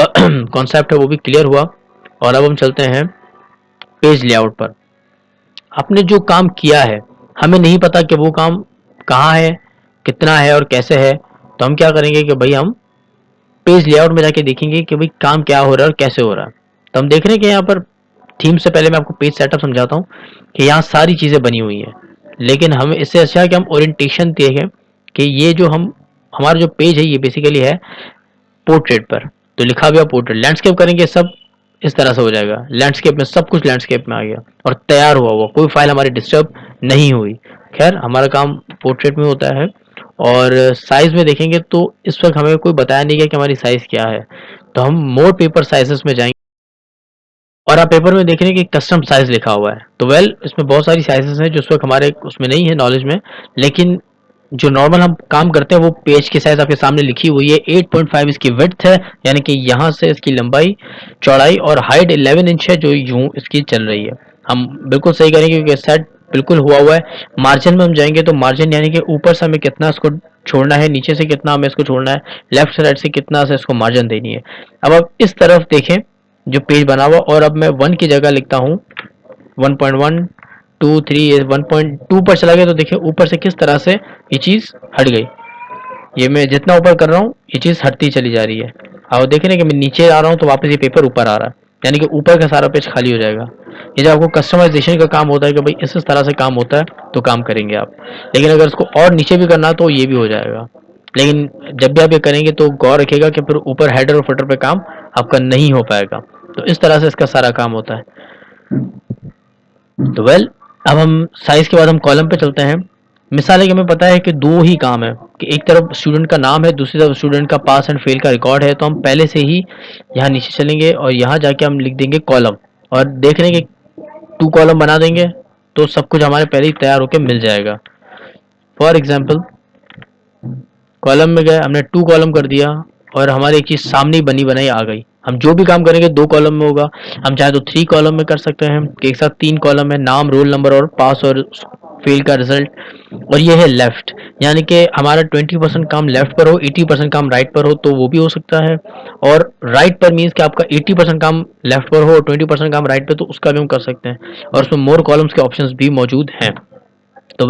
कॉन्सेप्ट है वो भी क्लियर हुआ। और अब हम चलते हैं पेज लेआउट पर। आपने जो काम किया है, हमें नहीं पता कि वो काम कहाँ है, कितना है और कैसे है। तो हम क्या करेंगे कि भाई हम पेज लेआउट में जाके देखेंगे कि भाई काम क्या हो रहा है और कैसे हो रहा है। तो हम देख रहे हैं कि यहाँ पर थीम से पहले मैं आपको पेज सेटअप समझाता हूँ कि यहाँ सारी चीज़ें बनी हुई हैं, लेकिन हम इससे अच्छा है कि हम ओरिएंटेशन देखें कि ये जो हम हमारा जो पेज है ये बेसिकली है पोर्ट्रेट पर। तो लिखा हुआ पोर्ट्रेट, लैंडस्केप करेंगे सब इस तरह से हो जाएगा, लैंडस्केप में सब कुछ लैंडस्केप में आ गया और तैयार हुआ हुआ, कोई फाइल हमारी डिस्टर्ब नहीं हुई। खैर हमारा काम पोर्ट्रेट में होता है। और साइज में देखेंगे तो इस वक्त हमें कोई बताया नहीं गया कि हमारी साइज क्या है, तो हम मोर पेपर साइजेस में जाएंगे और आप पेपर में देख रहे हैं कि कस्टम साइज लिखा हुआ है। तो इसमें बहुत सारी साइजेस हैं जो उस वक्त हमारे उसमें नहीं है नॉलेज में, लेकिन जो नॉर्मल हम काम करते हैं वो पेज की साइज आपके सामने लिखी हुई है। 8.5 इसकी विड्थ है, यानी कि यहाँ से इसकी लंबाई चौड़ाई, और हाइट 11 इंच है जो यूं इसकी चल रही है। हम बिल्कुल सही करेंगे क्योंकि सेट बिल्कुल हुआ हुआ है। मार्जिन में हम जाएंगे तो मार्जिन यानी कि ऊपर से हमें कितना इसको छोड़ना है, नीचे से कितना हमें इसको छोड़ना है, लेफ्ट से राइट से कितना से इसको मार्जिन देनी है। अब आप इस तरफ देखें जो पेज बना हुआ, और अब मैं 1 की जगह लिखता हूँ 1.1 2 3, 1.2 पर चला गया तो देखिए ऊपर से किस तरह से ये चीज़ हट गई। ये मैं जितना ऊपर कर रहा हूँ ये चीज़ हटती चली जा रही है। और देख रहे हैं कि मैं नीचे आ रहा हूँ तो वापस ये पेपर ऊपर आ रहा है, यानी कि ऊपर का सारा पेज खाली हो जाएगा। ये जब आपको कस्टमाइजेशन का काम होता है कि भाई इस तरह से काम होता है तो काम करेंगे आप, लेकिन अगर इसको और नीचे भी करना तो ये भी हो जाएगा। लेकिन जब भी आप ये करेंगे तो गौर रखिएगा कि फिर ऊपर हेडर और फुटर पे काम आपका नहीं हो पाएगा। तो इस तरह से इसका सारा काम होता है। तो अब हम साइज के बाद हम कॉलम पे चलते हैं। मिसाल है कि हमें पता है कि दो ही काम है कि एक तरफ स्टूडेंट का नाम है, दूसरी तरफ स्टूडेंट का पास एंड फेल का रिकॉर्ड है, तो हम पहले से ही यहाँ नीचे चलेंगे और यहाँ जाके हम लिख देंगे कॉलम, और देख लेंगे 2 कॉलम बना देंगे तो सब कुछ हमारे पहले ही तैयार होकर मिल जाएगा। फॉर एग्जाम्पल कॉलम में गए, हमने 2 कॉलम कर दिया और हमारी एक चीज सामने ही बनी बनाई आ गई। हम जो भी काम करेंगे 2 कॉलम में होगा। हम चाहे तो 3 कॉलम में कर सकते हैं कि एक साथ 3 कॉलम है, नाम रोल नंबर और पास और फेल का रिजल्ट। और ये है लेफ्ट, यानी कि हमारा 20% काम लेफ्ट पर हो, 80% काम राइट पर हो तो वो भी हो सकता है। और राइट पर मीन्स कि आपका 80% काम लेफ्ट पर हो और 20% काम राइट पर, तो उसका भी हम कर सकते हैं। और उसमें मोर कॉलम्स के ऑप्शंस भी मौजूद हैं। तो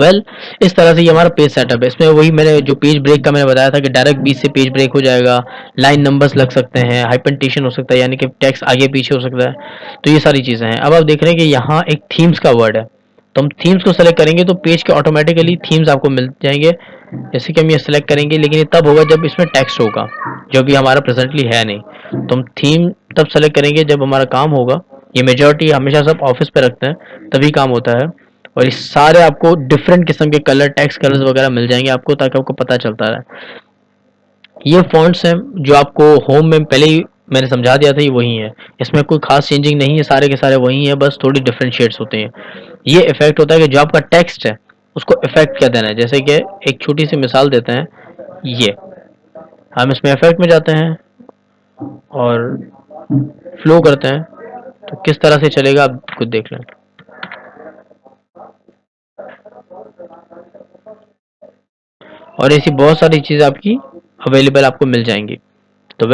इस तरह से ये हमारा पेज सेटअप है। इसमें वही मैंने जो पेज ब्रेक का मैंने बताया था कि डायरेक्ट बीच से पेज ब्रेक हो जाएगा, लाइन नंबर्स लग सकते हैं, हाइपरटेंशन हो सकता है यानी कि टेक्स्ट आगे पीछे हो सकता है। तो ये सारी चीज़ें हैं। अब आप देख रहे हैं कि यहाँ एक थीम्स का वर्ड है, तो हम थीम्स को सेलेक्ट करेंगे तो पेज के ऑटोमेटिकली थीम्स आपको मिल जाएंगे। जैसे कि हम ये सेलेक्ट करेंगे, लेकिन ये तब होगा जब इसमें टेक्स्ट होगा, जो भी हमारा प्रेजेंटली है नहीं। तो हम थीम तब सेलेक्ट करेंगे जब हमारा काम होगा। ये मेजोरिटी हमेशा सब ऑफिस पे रखते हैं, तभी काम होता है। और इस सारे आपको डिफरेंट किस्म के कलर, टेक्स्ट कलर्स वगैरह मिल जाएंगे आपको, ताकि आपको पता चलता रहे। ये फॉन्ट्स हैं जो आपको होम में पहले ही मैंने समझा दिया था, ये वही है। इसमें कोई खास चेंजिंग नहीं है, सारे के सारे वही है, बस थोड़ी डिफरेंट शेड्स होते हैं। ये इफेक्ट होता है कि जो आपका टेक्स्ट है उसको इफेक्ट क्या देना है। जैसे कि एक छोटी सी मिसाल देते हैं, ये हम इसमें इफेक्ट में जाते हैं और फ्लो करते हैं तो किस तरह से चलेगा आप खुद देख लें। और ऐसी बहुत सारी चीज़ आपकी अवेलेबल आपको मिल जाएंगी। तो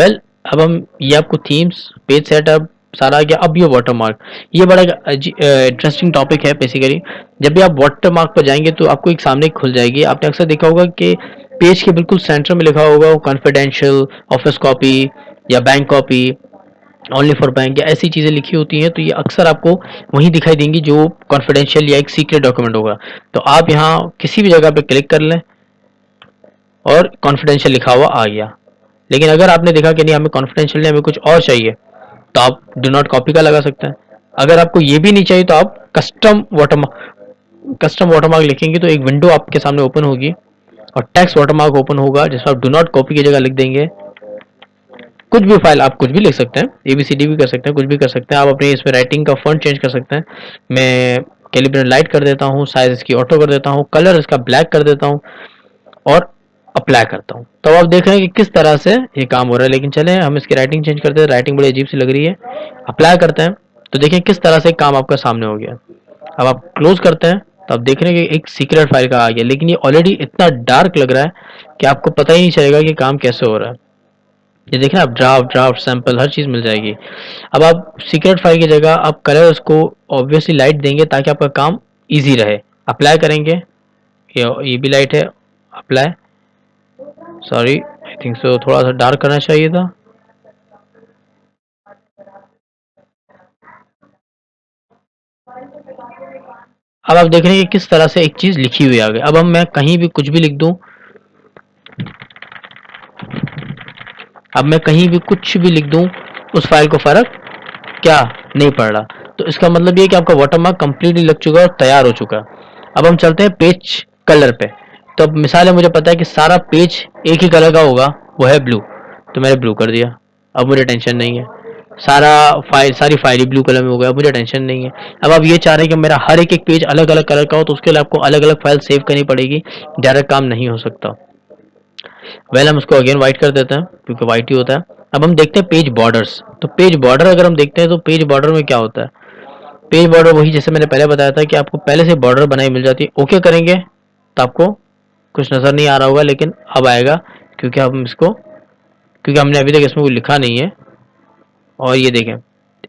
अब हम ये आपको थीम्स, पेज सेटअप सारा आ गया। अब ये वाटरमार्क, ये बड़ा इंटरेस्टिंग टॉपिक है बेसिकली। जब भी आप वाटरमार्क पर जाएंगे तो आपको एक सामने खुल जाएगी। आपने अक्सर देखा होगा कि पेज के बिल्कुल सेंटर में लिखा होगा कॉन्फिडेंशियल, ऑफिस कॉपी या bank copy, only for bank, या ऐसी चीज़ें लिखी होती हैं। तो ये अक्सर आपको वहीं दिखाई देंगी जो कॉन्फिडेंशियल या एक सीक्रेट डॉक्यूमेंट होगा। तो आप यहाँ किसी भी जगह पे क्लिक कर लें और कॉन्फिडेंशियल लिखा हुआ आ गया। लेकिन अगर आपने देखा कि नहीं हमें कॉन्फिडेंशियल नहीं, हमें कुछ और चाहिए, तो आप डू नॉट कॉपी का लगा सकते हैं। अगर आपको ये भी नहीं चाहिए तो आप कस्टम वाटरमार्क लिखेंगे तो एक विंडो आपके सामने ओपन होगी और टेक्स्ट वाटरमार्क ओपन होगा, जिसमें आप डू नॉट कॉपी की जगह लिख देंगे कुछ भी फाइल। आप कुछ भी लिख सकते हैं, ABCD भी कर सकते हैं, कुछ भी कर सकते हैं। आप अपने इसमें राइटिंग का फॉन्ट चेंज कर सकते हैं। मैं कैलिब्रेट लाइट कर देता हूँ, साइज इसकी ऑटो कर देता हूँ, कलर इसका ब्लैक कर देता हूँ और अप्लाई करता हूँ। तो आप देख रहे हैं कि किस तरह से ये काम हो रहा है। लेकिन चले हम इसकी राइटिंग चेंज करते हैं, राइटिंग बड़ी अजीब सी लग रही है। अप्लाई करते हैं तो देखिए किस तरह से काम आपका सामने हो गया। अब आप क्लोज करते हैं तो आप देख रहे हैं कि एक सीक्रेट फाइल का आ गया, लेकिन ये ऑलरेडी इतना डार्क लग रहा है कि आपको पता ही नहीं चलेगा कि काम कैसे हो रहा है। ये देख रहे हैं आप, ड्राफ्ट ड्राफ्ट सैंपल हर चीज़ मिल जाएगी। अब आप सीक्रेट फाइल की जगह आप कलर उसको ऑब्वियसली लाइट देंगे ताकि आपका काम ईजी रहे। अप्लाई करेंगे, ये भी लाइट है, अप्लाई, सॉरी थिंक सो थोड़ा सा डार्क करना चाहिए था। अब आप देख रहे हैं कि किस तरह से एक चीज लिखी हुई आ गई। अब हम मैं कहीं भी कुछ भी लिख दूं, अब मैं कहीं भी कुछ भी लिख दूं, उस फाइल को फर्क क्या नहीं पड़ रहा। तो इसका मतलब ये कि आपका वाटरमार्क कंप्लीटली लग चुका है और तैयार हो चुका है। अब हम चलते हैं पेज कलर पे। तो अब मिसाल है, मुझे पता है कि सारा पेज एक ही कलर का होगा, वो है ब्लू, तो मैंने ब्लू कर दिया। अब मुझे टेंशन नहीं है, सारी फाइल ही ब्लू कलर में हो गया, मुझे टेंशन नहीं है। अब आप ये चाह रहे हैं कि मेरा हर एक एक पेज अलग अलग कलर का हो, तो उसके लिए आपको अलग अलग फाइल सेव करनी पड़ेगी, डायरेक्ट काम नहीं हो सकता। हम इसको अगेन व्हाइट कर देते हैं क्योंकि व्हाइट ही होता है। अब हम देखते हैं पेज बॉर्डर्स। तो पेज बॉर्डर अगर हम देखते हैं तो पेज बॉर्डर में क्या होता है। पेज बॉर्डर वही जैसे मैंने पहले बताया था कि आपको पहले से बॉर्डर बनाई मिल जाती है। ओके करेंगे तो आपको कुछ नजर नहीं आ रहा होगा, लेकिन अब आएगा क्योंकि हम इसको क्योंकि हमने अभी तक इसमें कोई लिखा नहीं है। और ये देखें,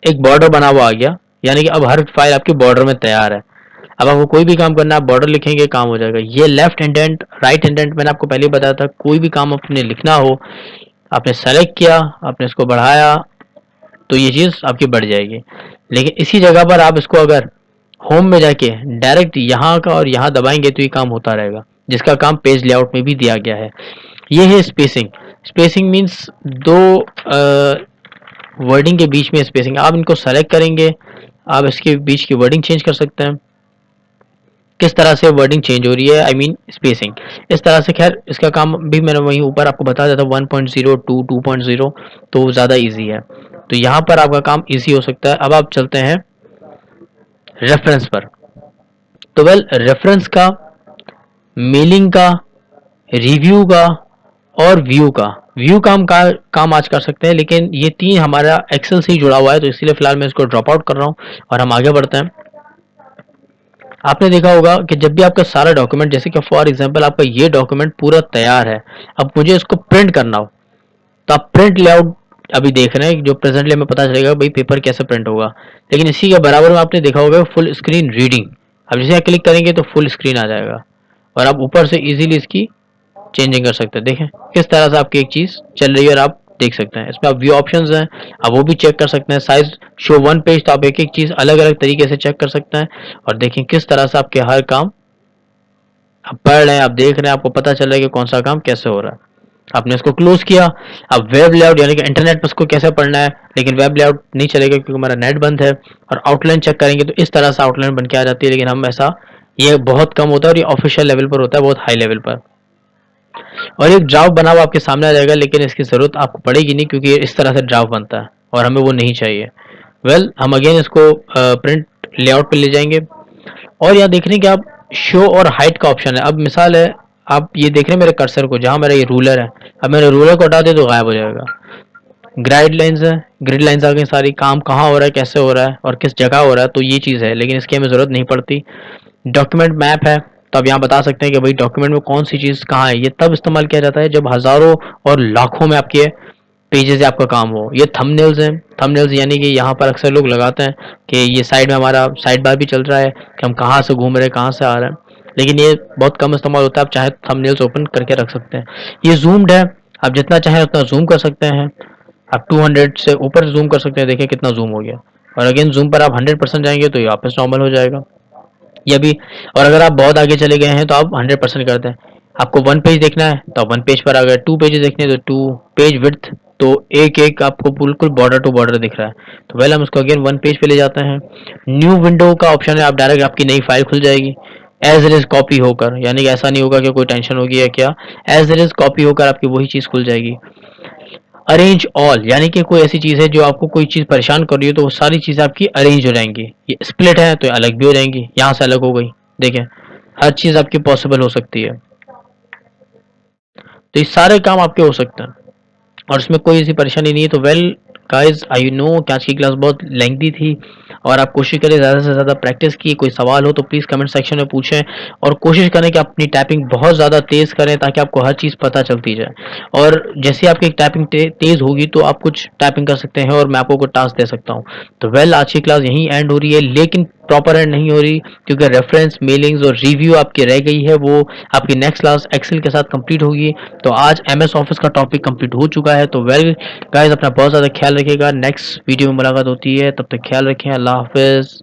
एक बॉर्डर बना हुआ आ गया, यानी कि अब हर फाइल आपकी बॉर्डर में तैयार है। अब आपको कोई भी काम करना है, आप बॉर्डर लिखेंगे, काम हो जाएगा। ये लेफ्ट इंडेंट, राइट इंडेंट मैंने आपको पहले बताया था, कोई भी काम अपने लिखना हो, आपने सेलेक्ट किया, आपने इसको बढ़ाया, तो ये चीज़ आपकी बढ़ जाएगी। लेकिन इसी जगह पर आप इसको अगर होम में जाके डायरेक्ट यहाँ का और यहाँ दबाएंगे तो ये काम होता रहेगा, जिसका काम पेज लेआउट में भी दिया गया है। ये है स्पेसिंग। स्पेसिंग मीन्स दो वर्डिंग के बीच में स्पेसिंग। आप इनको सेलेक्ट करेंगे, आप इसके बीच की वर्डिंग चेंज कर सकते हैं, किस तरह से वर्डिंग चेंज हो रही है, आई मीन स्पेसिंग इस तरह से। खैर इसका काम भी मैंने वहीं ऊपर आपको बता देता 1.0 टू 2.0, तो ज़्यादा इजी है। तो यहाँ पर आपका काम इजी हो सकता है। अब आप चलते हैं रेफरेंस पर। तो रेफरेंस का, मेलिंग का, रिव्यू का और व्यू काम आज कर सकते हैं, लेकिन ये तीन हमारा एक्सेल से ही जुड़ा हुआ है, तो इसलिए फिलहाल मैं इसको ड्रॉप आउट कर रहा हूँ और हम आगे बढ़ते हैं। आपने देखा होगा कि जब भी आपका सारा डॉक्यूमेंट, जैसे कि फॉर एग्जांपल आपका ये डॉक्यूमेंट पूरा तैयार है, अब मुझे इसको प्रिंट करना हो, तो आप प्रिंट लेआउट अभी देख रहे हैं, जो प्रेजेंटली हमें पता चलेगा भाई पेपर कैसे प्रिंट होगा। लेकिन इसी के बराबर में आपने देखा होगा फुल स्क्रीन रीडिंग। अब जैसे यहाँ क्लिक करेंगे तो फुल स्क्रीन आ जाएगा और आप ऊपर से इजीली इसकी चेंजिंग कर सकते हैं। देखें किस तरह से आपकी एक चीज चल रही है और आप देख सकते हैं। इसमें आप व्यू ऑप्शंस हैं, आप वो भी चेक कर सकते हैं। साइज शो वन पेज, तो आप एक एक चीज अलग अलग तरीके से चेक कर सकते हैं। और देखें किस तरह से आपके हर काम आप पढ़ रहे हैं, आप देख रहे हैं, आपको पता चल रहा है कि कौन सा काम कैसे हो रहा है। आपने इसको क्लोज किया। अब वेब लेआउट यानी कि इंटरनेट पर इसको कैसे पढ़ना है, लेकिन वेब लेआउट नहीं चलेगा क्योंकि हमारा नेट बंद है। और आउटलाइन चेक करेंगे तो इस तरह से आउटलाइन बन के आ जाती है, लेकिन हम ऐसा, ये बहुत कम होता है और ये ऑफिशियल लेवल पर होता है, बहुत हाई लेवल पर। और एक ड्राफ्ट बना हुआ आपके सामने आ जाएगा, लेकिन इसकी जरूरत आपको पड़ेगी नहीं क्योंकि इस तरह से ड्राफ्ट बनता है और हमें वो नहीं चाहिए। हम अगेन इसको प्रिंट लेआउट पे ले जाएंगे और यहाँ देख रहे हैं कि आप शो और हाइट का ऑप्शन है। अब मिसाल है, आप ये देख रहे हैं मेरे कर्सर को, जहां मेरा ये रूलर है, अब मेरे रूलर को हटा दे तो गायब हो जाएगा। ग्राइड लाइंस है, ग्रिड लाइंस आ गई सारी, काम कहाँ हो रहा है, कैसे हो रहा है और किस जगह हो रहा है, तो ये चीज़ है, लेकिन इसकी हमें ज़रूरत नहीं पड़ती। डॉक्यूमेंट मैप है, तो आप यहाँ बता सकते हैं कि भाई डॉक्यूमेंट में कौन सी चीज़ कहाँ है। ये तब इस्तेमाल किया जाता है जब हज़ारों और लाखों में आपके पेजेस से आपका काम हो। ये थंबनेल्स हैं, थंबनेल्स यानी कि यहाँ पर अक्सर लोग लगाते हैं कि ये साइड में हमारा साइड बार भी चल रहा है कि हम कहाँ से घूम रहे हैं, कहाँ से आ रहे हैं, लेकिन ये बहुत कम इस्तेमाल होता है। आप चाहे थंबनेल्स ओपन करके रख सकते हैं। ये जूम्ड है, आप जितना चाहें उतना जूम कर सकते हैं। आप 200 से ऊपर जूम कर सकते हैं, देखिए कितना जूम हो गया। और अगेन जूम पर आप 100% जाएंगे तो ये वापस नॉर्मल हो जाएगा। ये भी, और अगर आप बहुत आगे चले गए हैं तो आप 100% करते हैं। आपको वन पेज देखना है तो आप वन पेज पर आ गए, टू पेजेस देखने हैं तो टू पेज विड्थ, तो एक एक आपको बिल्कुल बॉर्डर टू बॉर्डर दिख रहा है। तो हम उसको अगेन वन पेज पे ले जाते हैं। न्यू विंडो का ऑप्शन है, आप डायरेक्ट आपकी नई फाइल खुल जाएगी एज इट इज कॉपी होकर, यानी कि ऐसा नहीं होगा कि कोई टेंशन होगी या क्या, एज इट इज कॉपी होकर आपकी वही चीज खुल जाएगी। अरेंज ऑल यानी कि कोई ऐसी चीज है जो आपको कोई चीज परेशान कर रही है तो वो सारी चीजें आपकी अरेंज हो जाएंगी। ये स्प्लिट है तो ये अलग भी हो जाएंगी, यहाँ से अलग हो गई। देखें हर चीज आपकी पॉसिबल हो सकती है, तो ये सारे काम आपके हो सकते हैं और इसमें कोई ऐसी परेशानी नहीं है। तो गाइस आई नो कि आज की क्लास बहुत लेंथी थी और आप कोशिश करें ज़्यादा से ज़्यादा प्रैक्टिस की। कोई सवाल हो तो प्लीज़ कमेंट सेक्शन में पूछें और कोशिश करें कि अपनी टाइपिंग बहुत ज़्यादा तेज़ करें ताकि आपको हर चीज़ पता चलती जाए। और जैसे आपकी टाइपिंग तेज़ होगी तो आप कुछ टाइपिंग कर सकते हैं और मैं आपको कोई टास्क दे सकता हूँ। तो आज की क्लास यहीं एंड हो रही है, लेकिन प्रॉपर एंड नहीं हो रही, क्योंकि रेफरेंस, मेलिंग्स और रिव्यू आपकी रह गई है, वो आपकी नेक्स्ट क्लास एक्सेल के साथ कंप्लीट होगी। तो आज एमएस ऑफिस का टॉपिक कंप्लीट हो चुका है। तो वेल गाइस, अपना बहुत ज़्यादा ख्याल रखिएगा। नेक्स्ट वीडियो में मुलाकात होती है, तब तक ख्याल रखें। अल्लाह हाफिज़।